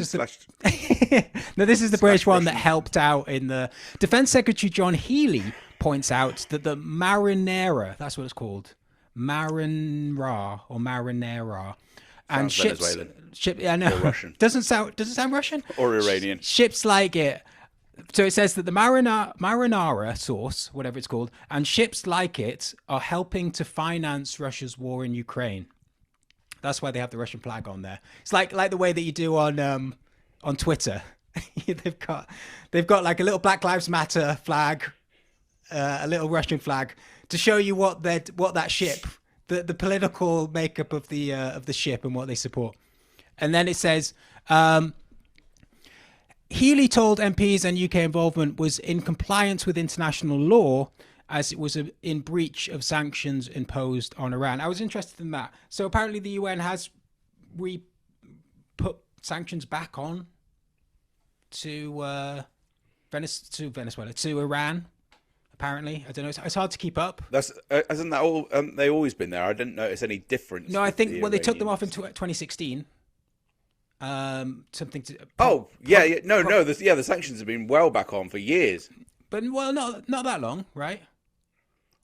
No, this is the British one that helped out in the... Defense Secretary John Healey points out that the Marinera, that's what it's called, Marinera. And Venezuelan. I know. Or Russian. Does it sound Russian? Or Iranian. Ships like it. So it says that the Marinara source, whatever it's called, and ships like it are helping to finance Russia's war in Ukraine. That's why they have the Russian flag on there. It's like the way that you do on Twitter. they've got like a little Black Lives Matter flag, a little Russian flag to show you what that ship, the political makeup of the ship and what they support. And then it says, Healey told MPs and UK involvement was in compliance with international law, as it was in breach of sanctions imposed on Iran. I was interested in that. So apparently the UN has put sanctions back on to Venezuela, to Iran. Apparently, I don't know. It's hard to keep up. Hasn't that all? They always been there. I didn't notice any difference. No, I think they took them off in 2016. Something to. The sanctions have been well back on for years. But not that long, right?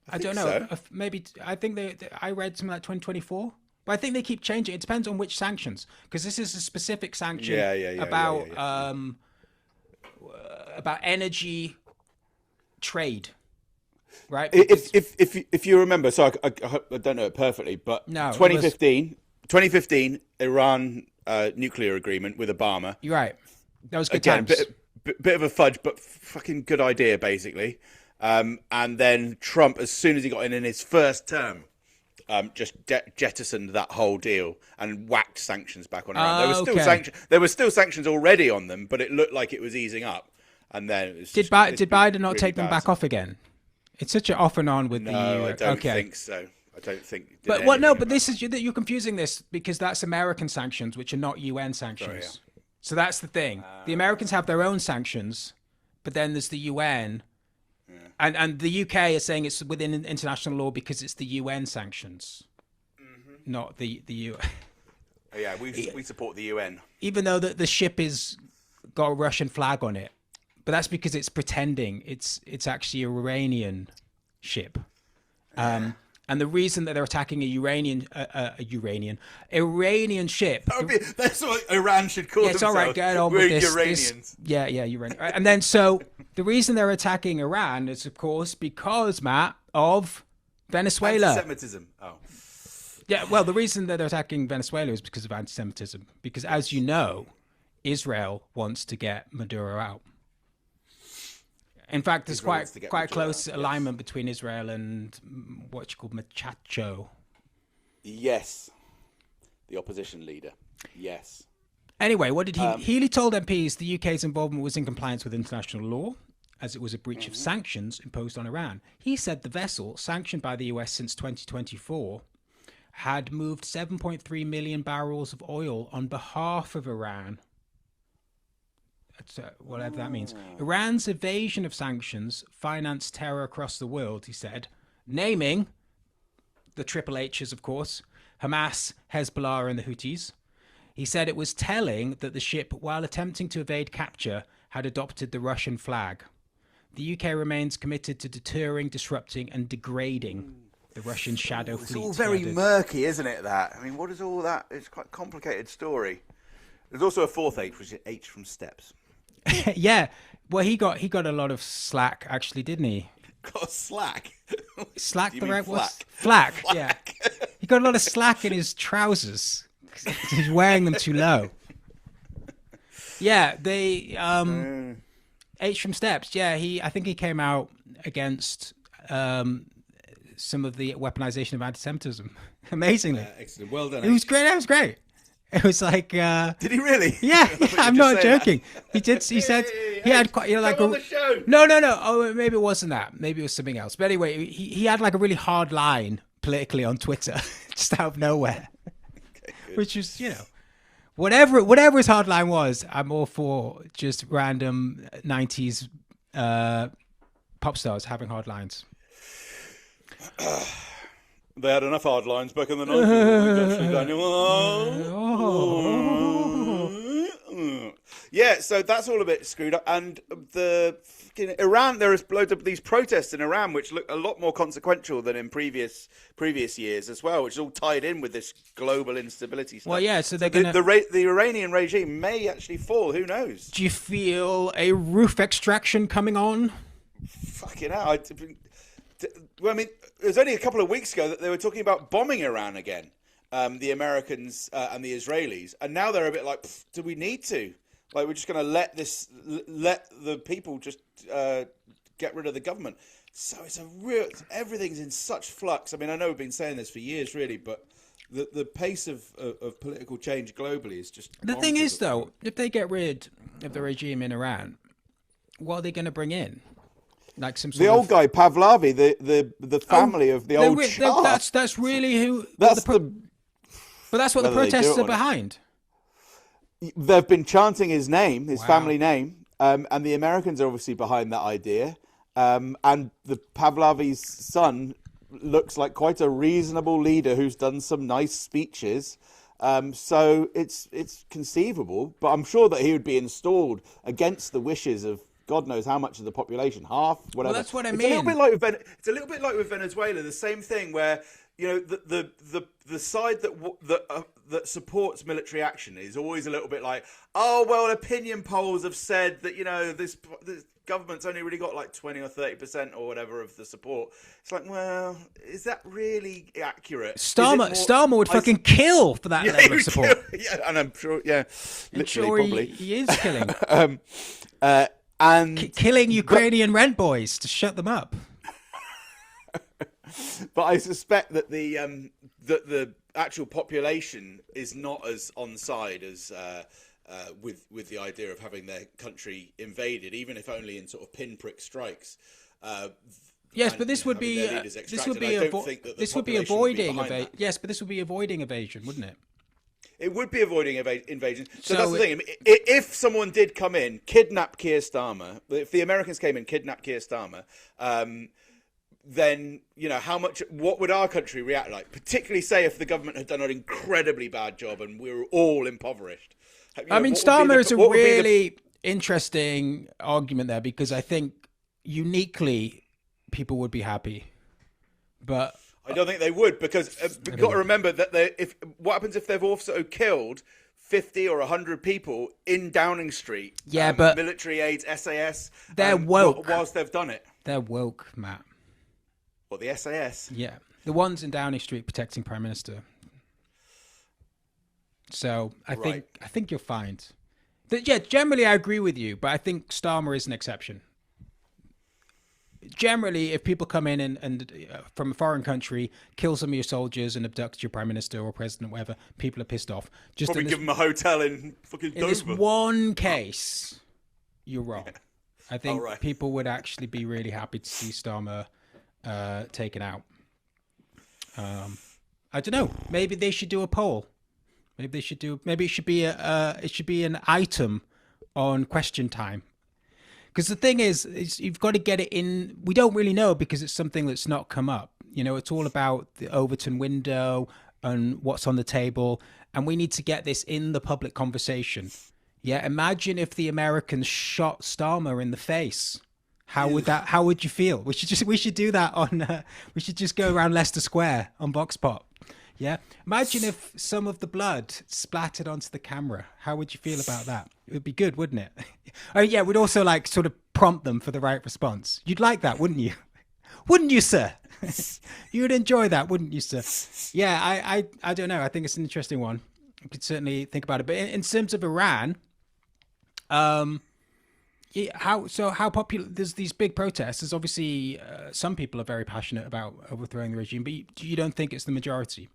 I don't know. So. Maybe I think I read something like 2024 But I think they keep changing. It depends on which sanctions, because this is a specific sanction about energy trade, right? If you remember, so I don't know it perfectly, but No, 2015 Iran nuclear agreement with Obama. You're right. That was good Again, times. bit of a fudge, but fucking good idea, basically. And then Trump, as soon as he got in his first term, just jettisoned that whole deal and whacked sanctions back on Iran. There were still sanctions already on them, but it looked like it was easing up. And then it was Did Biden not take them back off again? It's such an off and on with the No, I don't think so. I don't think. But what? No, but this is you're confusing this because that's American sanctions, which are not UN sanctions. Sorry, yeah. So that's the thing. The Americans have their own sanctions, but then there's the UN, and the UK is saying it's within international law because it's the UN sanctions, not the UN. Yeah, we support the UN. Even though the ship is got a Russian flag on it, but that's because it's pretending it's actually a Iranian ship. And the reason that they're attacking Iranian ship. That's what Iran should call themselves. It's all right, get on with this. Uranians. Uranian. And then so the reason they're attacking Iran is, of course, because, Matt, of Venezuela. Anti-Semitism. Oh. Yeah, well, the reason that they're attacking Venezuela is because of anti-Semitism. Because, as you know, Israel wants to get Maduro out. In fact, there's quite close alignment between Israel and what you call Machacho. Yes. The opposition leader. Yes. Anyway, what did he... Healy told MPs the UK's involvement was in compliance with international law, as it was a breach of sanctions imposed on Iran. He said the vessel, sanctioned by the US since 2024, had moved 7.3 million barrels of oil on behalf of Iran. Whatever that means. Iran's evasion of sanctions financed terror across the world, he said, naming the Triple H's, of course, Hamas, Hezbollah, and the Houthis. He said it was telling that the ship, while attempting to evade capture, had adopted the Russian flag. The UK remains committed to deterring, disrupting, and degrading the Russian shadow fleet. It's all very murky, isn't it, that? I mean, what is all that? It's quite a complicated story. There's also a fourth H, which is H from steps. Yeah, well, he got a lot of slack, actually, didn't he? Got slack? Slack, the right word? Flack, yeah. He got a lot of slack in his trousers. He's wearing them too low. Yeah, they H from steps. Yeah, I think he came out against some of the weaponization of anti-Semitism. Amazingly, excellent. Well done. It was great. That was great. It was like, did he really? Yeah, I'm not joking. He did. He said he had quite, like on the show. No. Oh, maybe it wasn't that. Maybe it was something else. But anyway, he had like a really hard line politically on Twitter, just out of nowhere, which was, whatever his hard line was. I'm all for just random 90s pop stars having hard lines. They had enough hard lines back in the 90s. Daniel. Yeah, so that's all a bit screwed up. And Iran, there is loads of these protests in Iran which look a lot more consequential than in previous years as well, which is all tied in with this global instability stuff. Well, yeah, so they're going to... The Iranian regime may actually fall, who knows? Do you feel a roof extraction coming on? Fucking hell. Well, I mean, it was only a couple of weeks ago that they were talking about bombing Iran again, the Americans and the Israelis, and now they're a bit like, do we need to? Like, we're just going to let the people just get rid of the government. So everything's in such flux. I mean, I know we've been saying this for years, really, but the pace of political change globally is just... The thing is, though, if they get rid of the regime in Iran, what are they going to bring in? Like some sort old guy Pahlavi, the family of the old Shah. That's really who. But that's what the protests are behind. They've been chanting his name, his family name, and the Americans are obviously behind that idea. And the Pahlavi's son looks like quite a reasonable leader who's done some nice speeches. So it's conceivable, but I'm sure that he would be installed against the wishes of God knows how much of the population, half, whatever. Well, that's what I mean. It's a little bit like with Venezuela, the same thing where the side that supports military action is always a little bit like, oh well, opinion polls have said that this government's only really got like 20 or 30% or whatever of the support. It's like, well, is that really accurate? Starmer would fucking kill for that level of support. And I'm sure, literally, he is killing. And killing Ukrainian rent boys to shut them up. But I suspect that the actual population is not as on side as with the idea of having their country invaded, even if only in sort of pinprick strikes. Yes, but this would be avoiding invasion. Yes, but this would be avoiding invasion, wouldn't it? It would be avoiding invasion. So that's the thing. If someone did come in, kidnap Keir Starmer, if the Americans came in, kidnap Keir Starmer, then what would our country react like? Particularly, say, if the government had done an incredibly bad job and we were all impoverished. Starmer is a really interesting argument there, because I think uniquely people would be happy, but I don't think they would, because you've got to remember that what happens if they've also killed 50 or 100 people in Downing Street? Yeah, but military aids, SAS. They're woke whilst they've done it. They're woke, Matt. What, the SAS? Yeah, the ones in Downing Street protecting Prime Minister. So I think you'll find that. Yeah, generally I agree with you, but I think Starmer is an exception. Generally, if people come in and from a foreign country, kill some of your soldiers and abduct your prime minister or president, whatever, people are pissed off. Just probably give them a hotel in fucking Dover. In this one case, you're wrong. Yeah. I think people would actually be really happy to see Starmer taken out. I don't know. Maybe they should do a poll. Maybe it should be an item on Question Time. Because the thing is you've got to get it in. We don't really know, because it's something that's not come up. It's all about the Overton window and what's on the table, and we need to get this in the public conversation. Yeah, imagine if the Americans shot Starmer in the face. How would you feel? We should do that on. We should just go around Leicester Square on Vox Pop. Yeah, imagine if some of the blood splattered onto the camera. How would you feel about that? It would be good, wouldn't it? Oh yeah, we'd also sort of prompt them for the right response. You'd like that, wouldn't you? Wouldn't you, sir? You would enjoy that, wouldn't you, sir? Yeah, I don't know. I think it's an interesting one. You could certainly think about it. But in terms of Iran, how popular? There's these big protests. There's obviously some people are very passionate about overthrowing the regime, but you don't think it's the majority?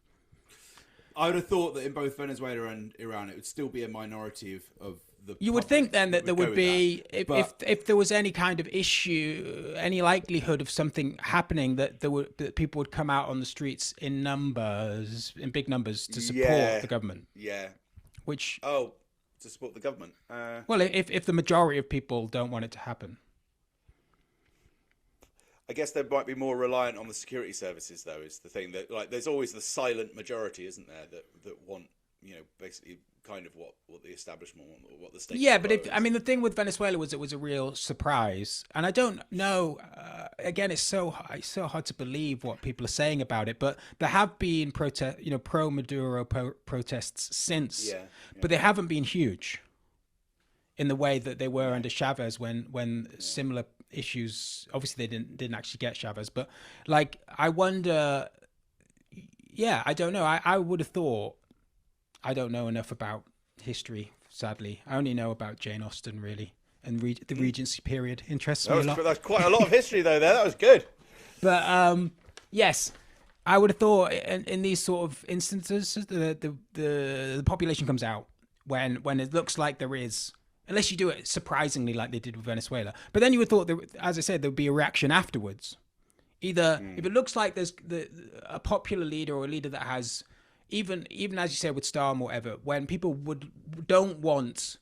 I would have thought that in both Venezuela and Iran, it would still be a minority of the. You would think then that there would be, if there was any kind of issue, any likelihood of something happening, that people would come out on the streets in big numbers to support the government. Yeah. To support the government. Well, if the majority of people don't want it to happen. I guess they might be more reliant on the security services, though, is the thing. That there's always the silent majority, isn't there, that want, basically kind of what the establishment want, or what the state. Yeah, but the thing with Venezuela was it was a real surprise, and I don't know. Again, it's so hard to believe what people are saying about it, but there have been pro Maduro protests since, but they haven't been huge in the way that they were under Chavez when similar issues. Obviously they didn't actually get Chavez, but I wonder. Yeah, I don't know. I would have thought. I don't know enough about history, sadly. I only know about Jane Austen, really, and the Regency period interests me a lot. That's quite a lot of history though there. That was good. But yes, I would have thought in these sort of instances the population comes out when it looks like there is. Unless you do it surprisingly like they did with Venezuela. But then you would thought, as I said, there would be a reaction afterwards. Either if it looks like there's a popular leader or a leader that has, even as you said with Starmer or whatever, when people don't want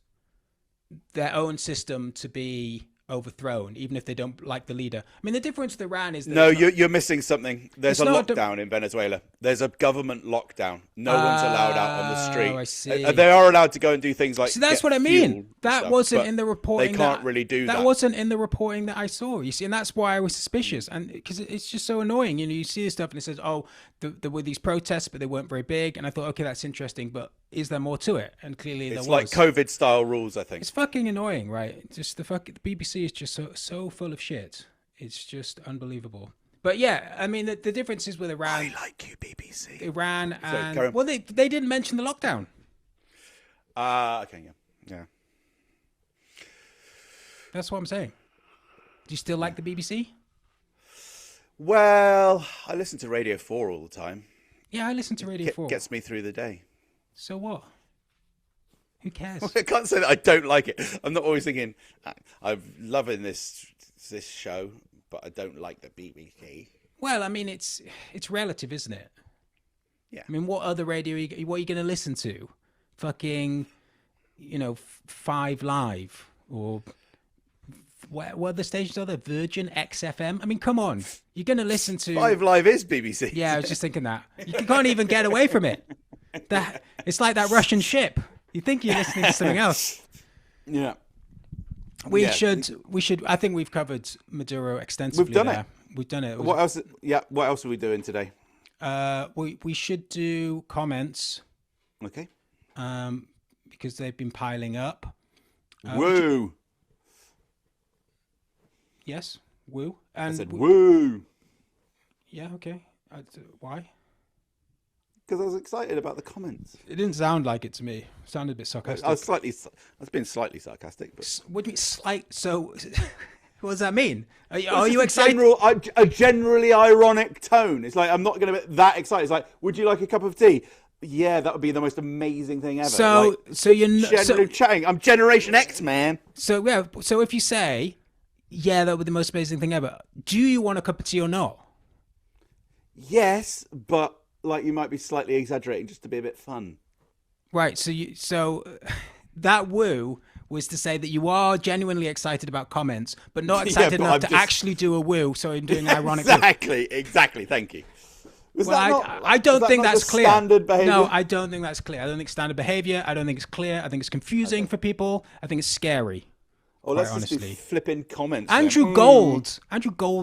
their own system to be overthrown, even if they don't like the leader. I mean, the difference with Iran is that you're missing something. There's a lockdown in Venezuela. There's a government lockdown. No one's allowed out on the street. I see. They are allowed to go and do things like. So that's what I mean. That wasn't in the reporting. They can't really do that. That wasn't in the reporting that I saw. You see, and that's why I was suspicious, and because it's just so annoying. You see this stuff, and it says, "Oh, there were these protests, but they weren't very big. And I thought, okay, that's interesting, but is there more to it? And clearly there was. It's like COVID-style rules, I think. It's fucking annoying, right? Just the BBC is just so full of shit. It's just unbelievable. But yeah, I mean, the difference is with Iran. I like you, BBC. Iran and well, they didn't mention the lockdown. Okay, yeah. That's what I'm saying. Do you still like the BBC? Well, I listen to Radio 4 all the time. Yeah, I listen to Radio 4. Gets me through the day. So what? Who cares? I can't say that I don't like it. I'm not always thinking, I'm loving this show, but I don't like the BBC. Well, I mean, it's relative, isn't it? Yeah. I mean, what other radio? What are you going to listen to? Fucking, 5 Live or what other stations are there? Virgin, XFM. I mean, come on. You're going to listen to 5 Live is BBC. Yeah, I was just thinking that. You can't even get away from it. It's like that Russian ship. You think you're listening to something else. Yeah. We should. I think we've covered Maduro extensively. We've done there. it. We've done it. What else? Yeah. What else are we doing today? We should do comments. Okay. Because they've been piling up. Woo. Yes. Woo. And I said woo. Yeah. Okay. Why? Because I was excited about the comments. It didn't sound like it to me. It sounded a bit sarcastic. I was being slightly sarcastic. But... What do you mean slight? So, what does that mean? Are you excited? A generally ironic tone. It's like, I'm not going to be that excited. It's like, would you like a cup of tea? Yeah, that would be the most amazing thing ever. So you're chatting. I'm Generation X, man. So yeah. So if you say, yeah, that would be the most amazing thing ever, do you want a cup of tea or not? Yes, but like you might be slightly exaggerating just to be a bit fun. Right. So that woo was to say that you are genuinely excited about comments, but not excited enough to actually do a woo. So I'm doing ironic. Exactly. Thank you. I don't think that's clear. Standard behavior? No, I don't think that's clear. I don't think standard behavior. I don't think it's clear. I think it's confusing for people. I think it's scary. Oh, let's just be flipping comments. Andrew Gold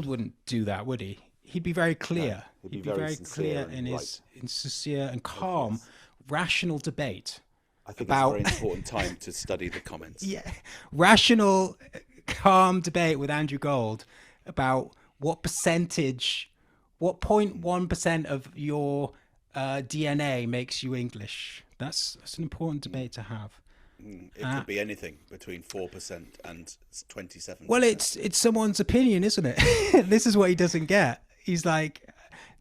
wouldn't do that, would he? He'd be very clear. No, he'd be very clear in his sincere and calm, rational debate. I think it's a very important time to study the comments. Yeah, rational, calm debate with Andrew Gold about what 0.1% of your DNA makes you English. That's an important debate to have. It could be anything between 4% and 27%. Well, it's someone's opinion, isn't it? This is what he doesn't get. He's like,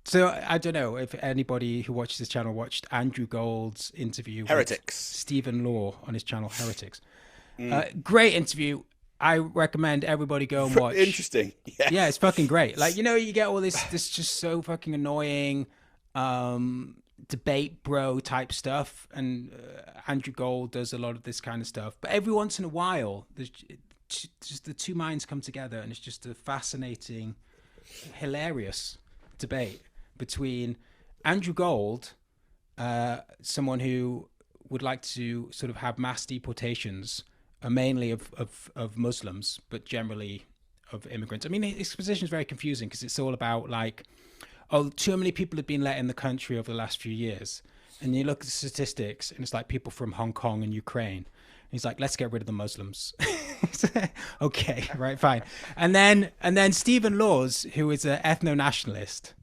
so I don't know if anybody who watches this channel watched Andrew Gold's interview Heretics with Stephen Law on his channel Heretics. Great interview. I recommend everybody go and watch. Interesting. Yes. Yeah, it's fucking great. Like, you get all this just so fucking annoying debate bro type stuff, and Andrew Gold does a lot of this kind of stuff. But every once in a while, there's just the two minds come together, and it's just a fascinating, hilarious debate between Andrew Gold, someone who would like to sort of have mass deportations, mainly of Muslims, but generally of immigrants. I mean, his position is very confusing because it's all about like, oh, too many people have been let in the country over the last few years. And you look at the statistics, and it's like people from Hong Kong and Ukraine. And he's like, let's get rid of the Muslims. Okay, right, fine. And then Stephen Laws, who is an ethno-nationalist,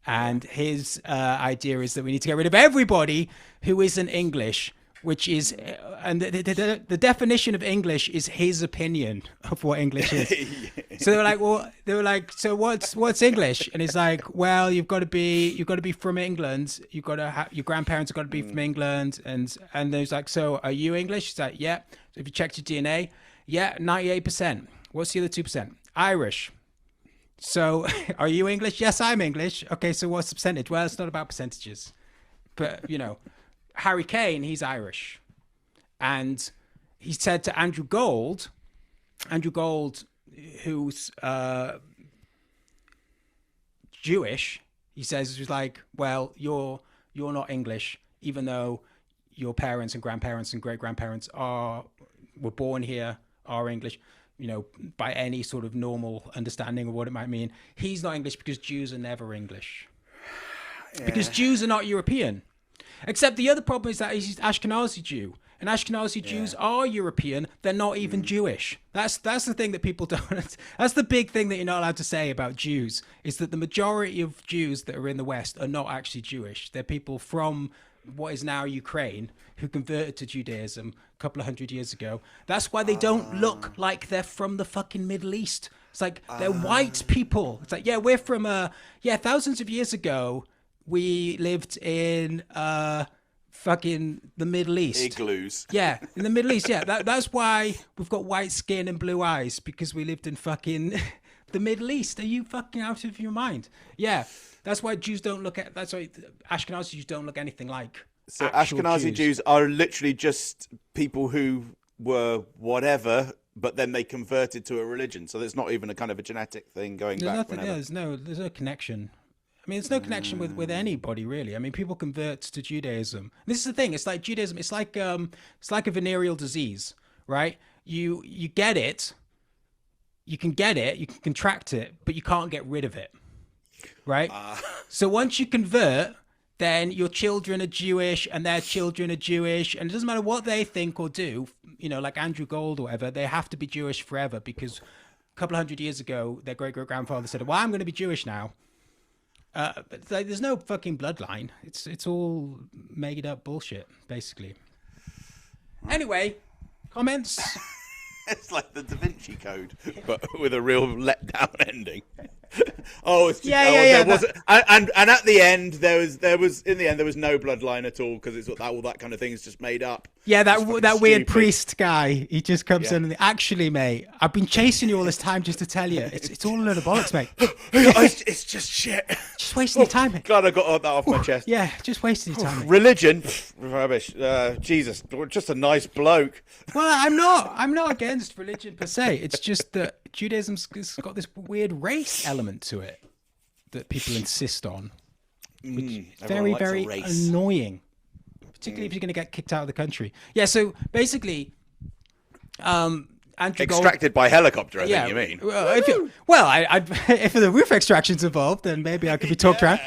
and his idea is that we need to get rid of everybody who isn't English, which is, and the definition of English is his opinion of what English is. So they were like, so what's English? And it's like, well, you've got to be from England. You've got to have, your grandparents have got to be from England. And there's like, so are you English? It's like, yeah. So if you checked your DNA, yeah, 98%. What's the other 2%? Irish. So are you English? Yes, I'm English. Okay, so what's the percentage? Well, it's not about percentages, but Harry Kane, he's Irish. And he said to Andrew Gold, who's Jewish, he says, he's like, well, you're not English, even though your parents and grandparents and great-grandparents were born here, are English, by any sort of normal understanding of what it might mean. He's not English because Jews are never English. because Jews are not European. Except the other problem is that he's Ashkenazi Jew. And Ashkenazi Jews are European. They're not even Jewish. That's the thing that people don't... That's the big thing that you're not allowed to say about Jews, is that the majority of Jews that are in the West are not actually Jewish. They're people from what is now Ukraine who converted to Judaism a couple of hundred years ago. That's why they don't look like they're from the fucking Middle East. It's like they're white people. It's like, yeah, we're from... thousands of years ago, we lived in... fucking the Middle East. Igloos. Yeah, in the Middle East, yeah. That's why we've got white skin and blue eyes, because we lived in fucking the Middle East. Are you fucking out of your mind? Yeah, that's why Jews don't look at... That's why Ashkenazi Jews don't look anything like So Ashkenazi Jews are literally just people who were whatever, but then they converted to a religion. So there's not even a kind of a genetic thing going back. There's no connection. I mean, there's no connection with anybody, really. I mean, people convert to Judaism. This is the thing. It's like Judaism. It's like a venereal disease, right? You get it. You can get it. You can contract it, but you can't get rid of it, right? So once you convert, then your children are Jewish and their children are Jewish, and it doesn't matter what they think or do. You know, like Andrew Gold or whatever, they have to be Jewish forever because a couple of hundred years ago, their great-great-grandfather said, "Well, I'm going to be Jewish now." But there's no fucking bloodline. It's all made up bullshit, basically. Anyway, comments. It's like the Da Vinci Code, but with a real letdown ending. It's just, and at the end there was no bloodline at all, because it's all that kind of thing is just made up. Yeah, that weird priest guy. He just comes in and actually, mate, I've been chasing you all this time just to tell you it's all a load of bollocks, mate. It's just shit. Just wasting your time, mate. Glad I got that off my chest. Yeah, just wasting your time, mate. Religion, rubbish. Jesus, just a nice bloke. Well, I'm not against religion per se. It's just that Judaism's got this weird race element to it that people insist on, which is very, very annoying, particularly if you're going to get kicked out of the country. Yeah, so basically, Andrew extracted by helicopter, I think you mean. If the roof extraction's involved, then maybe I could be talked around.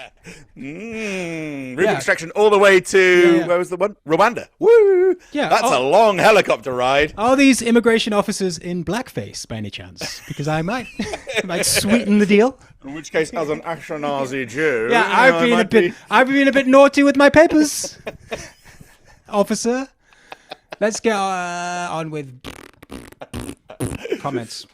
Roof extraction all the way to where was the one? Rwanda. Woo! Yeah, that's a long helicopter ride. Are these immigration officers in blackface by any chance? Because I might sweeten the deal. In which case, as an Ashkenazi Jew, I've been a bit naughty with my papers, officer. Let's get on with comments.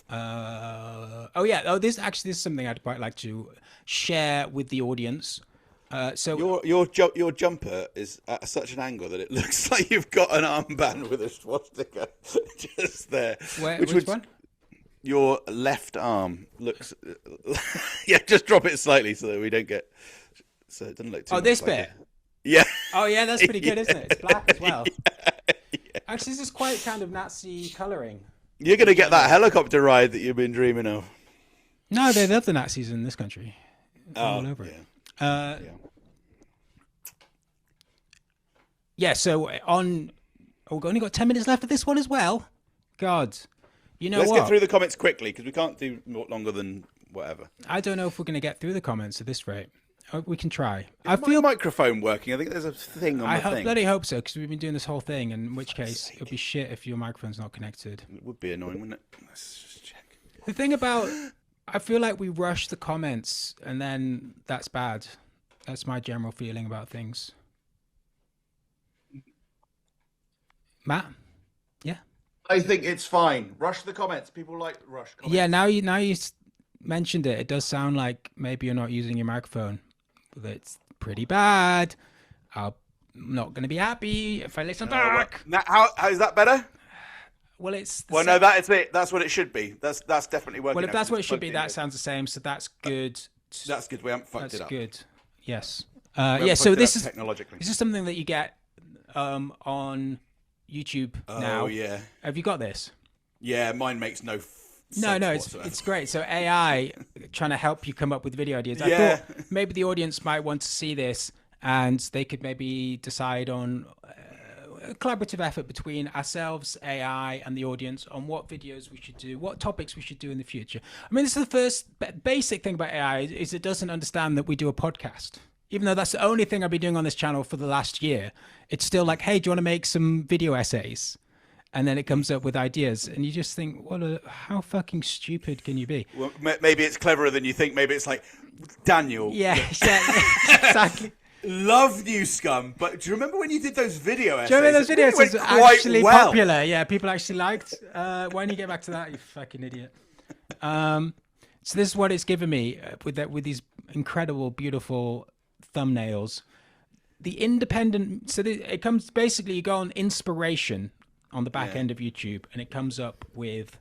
This is something I'd quite like to share with the audience. So your jumper is at such an angle that it looks like you've got an armband with a swastika just there. Which one? Your left arm looks. Just drop it slightly so that we don't get. So it doesn't look too. This bit. Yeah. Oh yeah, that's pretty good, isn't it? It's black as well. Yeah. Actually, this is quite kind of Nazi colouring. You're going to get that helicopter ride that you've been dreaming of. No, they love the Nazis in this country. All over it. So we've only got 10 minutes left of this one as well. God. Let's get through the comments quickly, because we can't do longer than whatever. I don't know if we're going to get through the comments at this rate. We can try. I feel microphone working. I think there's a thing on the thing. I bloody hope so, because we've been doing this whole thing, in which case it would be shit if your microphone's not connected. It would be annoying, wouldn't it? Let's just check. The thing about... I feel like we rush the comments, and then that's bad. That's my general feeling about things. Matt? Yeah? I think it's fine. Rush the comments. People like rush comments. Yeah, now you mentioned it. It does sound like maybe you're not using your microphone. It's pretty bad. I'm not going to be happy if I listen back. How is that better? Well, it's... no, that's it. That's what it should be. That's definitely working. Well, if that's what it should be, that sounds the same. So that's good. That's good. We haven't fucked it up. That's good. Yes. So this is technologically. This is something that you get on YouTube now. Oh yeah. Have you got this? Yeah, mine makes no. No, it's great. So AI trying to help you come up with video ideas. I thought maybe the audience might want to see this, and they could maybe decide on a collaborative effort between ourselves, AI, and the audience on what videos we should do, what topics we should do in the future. I mean, this is the first basic thing about AI is it doesn't understand that we do a podcast. Even though that's the only thing I've been doing on this channel for the last year, it's still like, hey, do you want to make some video essays? And then it comes up with ideas, and you just think, how fucking stupid can you be? Well, maybe it's cleverer than you think. Maybe it's like, Daniel. Yeah, exactly. Love Newscum, but do you remember when you did those video essays? Do you remember those videos? Went It's quite actually well. popular. Yeah, people actually liked. Why don't you get back to that, you fucking idiot? So this is what it's given me with these incredible, beautiful thumbnails. The independent. So it comes basically. You go on inspiration on the back end of YouTube, and it comes up with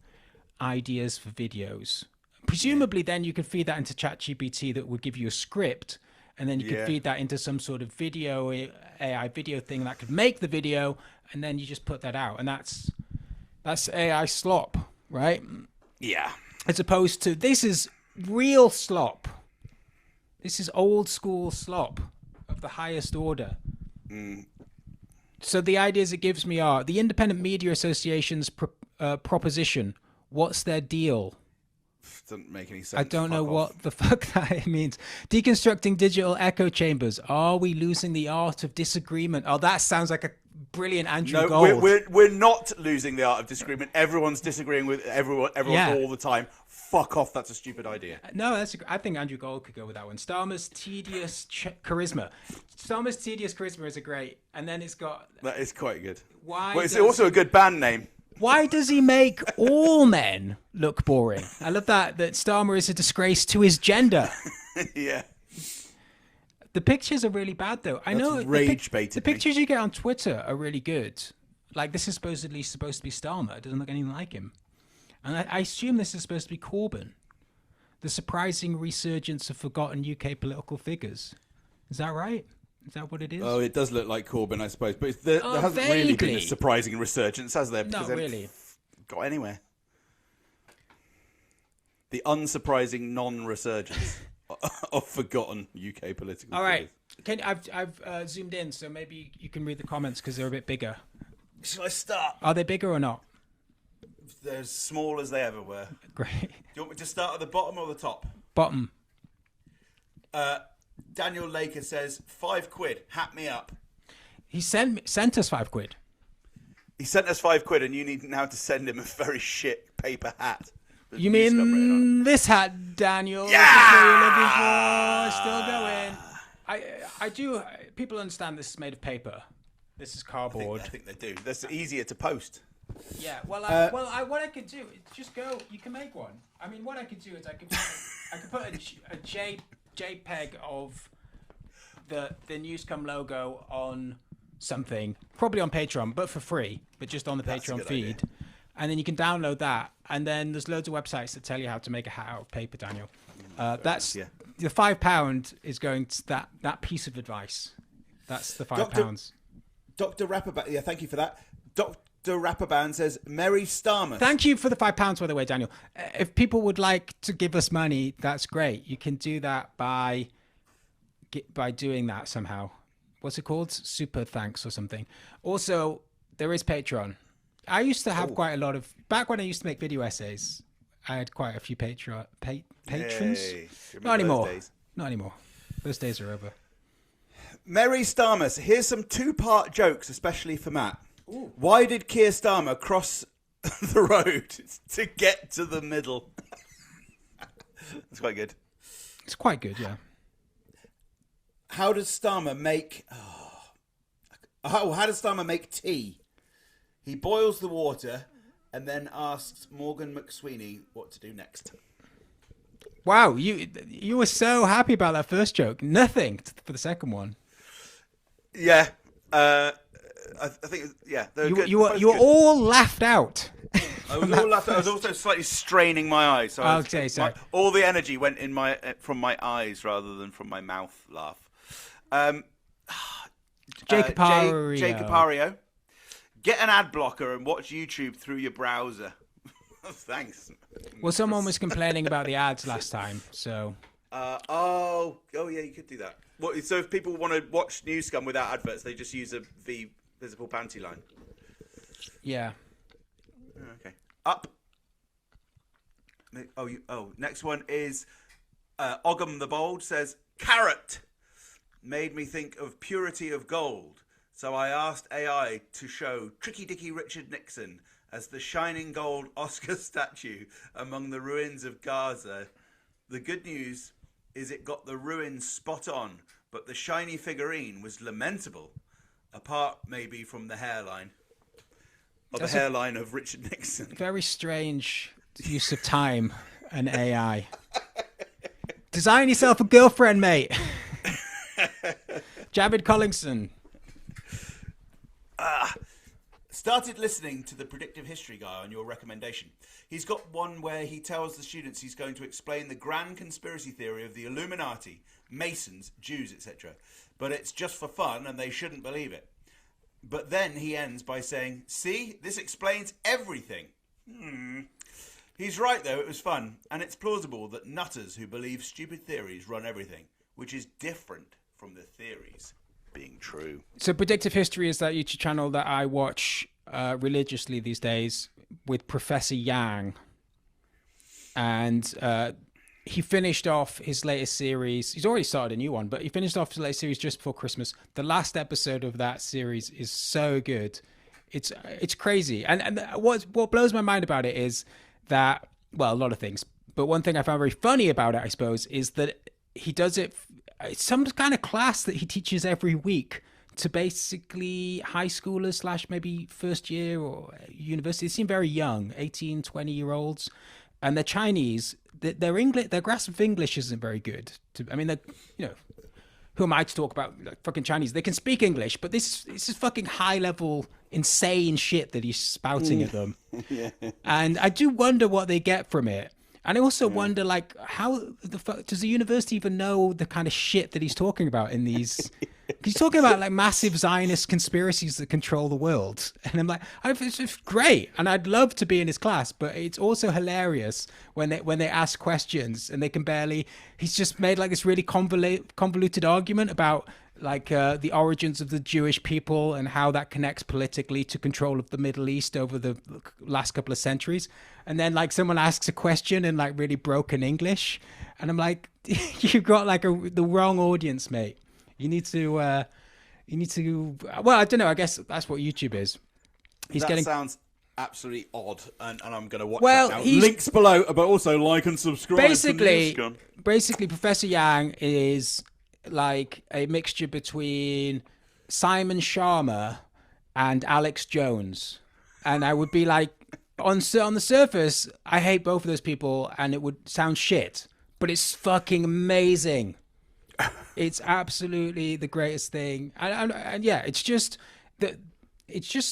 ideas for videos. Presumably, then you could feed that into ChatGPT that would give you a script, and then you could feed that into some sort of video AI video thing that could make the video, and then you just put that out, and that's AI slop, right? Yeah. As opposed to this is real slop. This is old school slop of the highest order. So the ideas it gives me are the Independent Media Association's proposition. What's their deal? Doesn't make any sense. I don't know what the fuck that means. Deconstructing digital echo chambers. Are we losing the art of disagreement? Oh, that sounds like a brilliant Andrew Gold. We're not losing the art of disagreement. Everyone's disagreeing with everyone all the time. Fuck off. That's a stupid idea. No, I think Andrew Gold could go with that one. Starmer's tedious charisma. Starmer's tedious charisma is a great, and then it's got. That is quite good. Why? Well, it's also a good band name. Why does he make all men look boring? I love that Starmer is a disgrace to his gender. Yeah. The pictures are really bad, though. I know the pictures you get on Twitter are really good. Like, this is supposed to be Starmer. It doesn't look anything like him. And I assume this is supposed to be Corbyn. The surprising resurgence of forgotten UK political figures. Is that right? Is that what it is? Oh, it does look like Corbyn, I suppose. But there hasn't really been a surprising resurgence, has there? Not really. Got anywhere. The unsurprising non-resurgence of forgotten UK political All right. figures. I've zoomed in, so maybe you can read the comments because they're a bit bigger. Shall I start? Are they bigger or not? They're as small as they ever were. Great. Do you want me to start at the bottom or the top? Bottom. Daniel Laker says, £5, hat me up. He sent us £5. He sent us £5 and you need now to send him a very shit paper hat. You mean this hat, Daniel? Yeah! This is what you're looking for. Still going. I do. People understand this is made of paper. This is cardboard. I think they do. That's easier to post. Yeah. Well, what I could do is just go. You can make one. I mean, what I could do is I could put a JPEG of the Newscum logo on something, probably on Patreon, but for free, but just on the Patreon feed. Idea. And then you can download that. And then there's loads of websites that tell you how to make a hat out of paper, Daniel. That's the £5 is going to that piece of advice. That's the £5. Dr. Rapperband, thank you for that. Dr. Rapperband says, Merry Starmer. Thank you for the £5, by the way, Daniel. If people would like to give us money, that's great. You can do that by doing that somehow. What's it called? Super thanks or something. Also, there is Patreon. I used to have quite a lot of... Back when I used to make video essays, I had quite a few patrons. Not anymore. Not anymore. Those days are over. Mary Starmer, here's some two-part jokes, especially for Matt. Ooh. Why did Keir Starmer cross the road to get to the middle? That's quite good. It's quite good, yeah. How does Starmer make... how does Starmer make tea? He boils the water and then asks Morgan McSweeney what to do next. Wow, you were so happy about that first joke. Nothing for the second one. Yeah, I think you were all laughed out. I was all laughed out. I was also slightly straining my eyes. So okay, sorry. All the energy went in from my eyes rather than from my mouth. Laugh. Jacob Ario. Get an ad blocker and watch YouTube through your browser. Thanks. Well, someone was complaining about the ads last time, so. Yeah, you could do that. So if people want to watch Newscum without adverts, they just use the Visible panty line. Yeah. Okay. Up. Next one is Ogham the Bold says, carrot made me think of purity of gold. So I asked AI to show Tricky Dicky Richard Nixon as the shining gold Oscar statue among the ruins of Gaza. The good news is it got the ruins spot on, but the shiny figurine was lamentable, apart maybe from the hairline. The hairline of Richard Nixon. Very strange use of time and AI. Design yourself a girlfriend, mate. Javid Collingson. Started listening to the Predictive History guy on your recommendation. He's got one where he tells the students he's going to explain the grand conspiracy theory of the Illuminati, Masons, Jews, etc. But it's just for fun and they shouldn't believe it. But then he ends by saying, see, this explains everything. He's right, though, it was fun. And it's plausible that nutters who believe stupid theories run everything, which is different from the theories being true. So Predictive History is that YouTube channel that I watch religiously these days with Professor Yang. And he finished off his latest series. He's already started a new one, but he finished off his latest series just before Christmas. The last episode of that series is so good. It's crazy. And what blows my mind about it is that, well, a lot of things. But one thing I found very funny about it, I suppose, is that he does it. It's some kind of class that he teaches every week to basically high schoolers / maybe first year or university. They seem very young, 18, 20-year-olds. And they're Chinese. Their English, their grasp of English isn't very good. Who am I to talk about fucking Chinese? They can speak English, but this is fucking high-level, insane shit that he's spouting at them. Yeah. And I do wonder what they get from it. And I also wonder, how the fuck does the university even know the kind of shit that he's talking about in these? He's talking about massive Zionist conspiracies that control the world, and I'm like, it's great, and I'd love to be in his class, but it's also hilarious when they ask questions and they can barely. He's just made this really convoluted argument about the origins of the Jewish people and how that connects politically to control of the Middle East over the last couple of centuries. And then someone asks a question in really broken English. And I'm like, you've got the wrong audience, mate. You need to, well, I don't know. I guess that's what YouTube is. Sounds absolutely odd. And I'm going to watch that now. Links below, but also like and subscribe. Basically, Professor Yang is a mixture between Simon Sharma and Alex Jones. And I would be on the surface, I hate both of those people and it would sound shit, but it's fucking amazing. It's absolutely the greatest thing. And yeah, it's just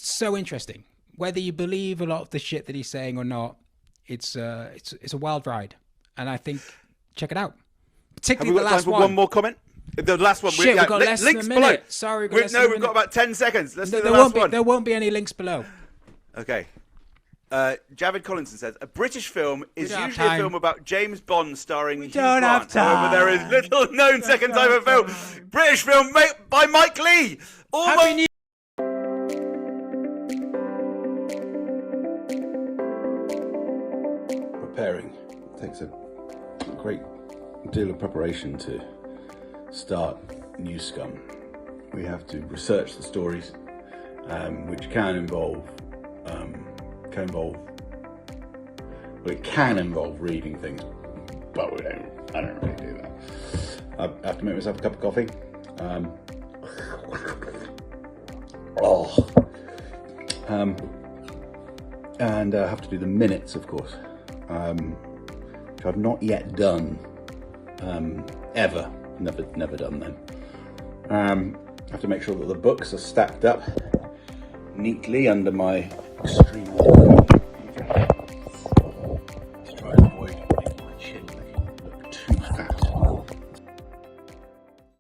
so interesting. Whether you believe a lot of the shit that he's saying or not, it's a wild ride. And I think, check it out. Particularly the last one. One more comment? The last one. Shit, we've got less than a minute. Below. Sorry, we've got about 10 seconds. Let's do the last one. There won't be any links below. Okay. Javid Collinson says, a British film is usually a film about James Bond starring Hugh Grant. However, there is little known second type of film. British film by Mike Lee. Preparing takes a great deal of preparation to start Newscum. We have to research the stories, which can involve reading things, but I don't really do that. I have to make myself a cup of coffee. And I have to do the minutes, of course, which I've not yet done, ever. Never done them. I have to make sure that the books are stacked up neatly under my extremely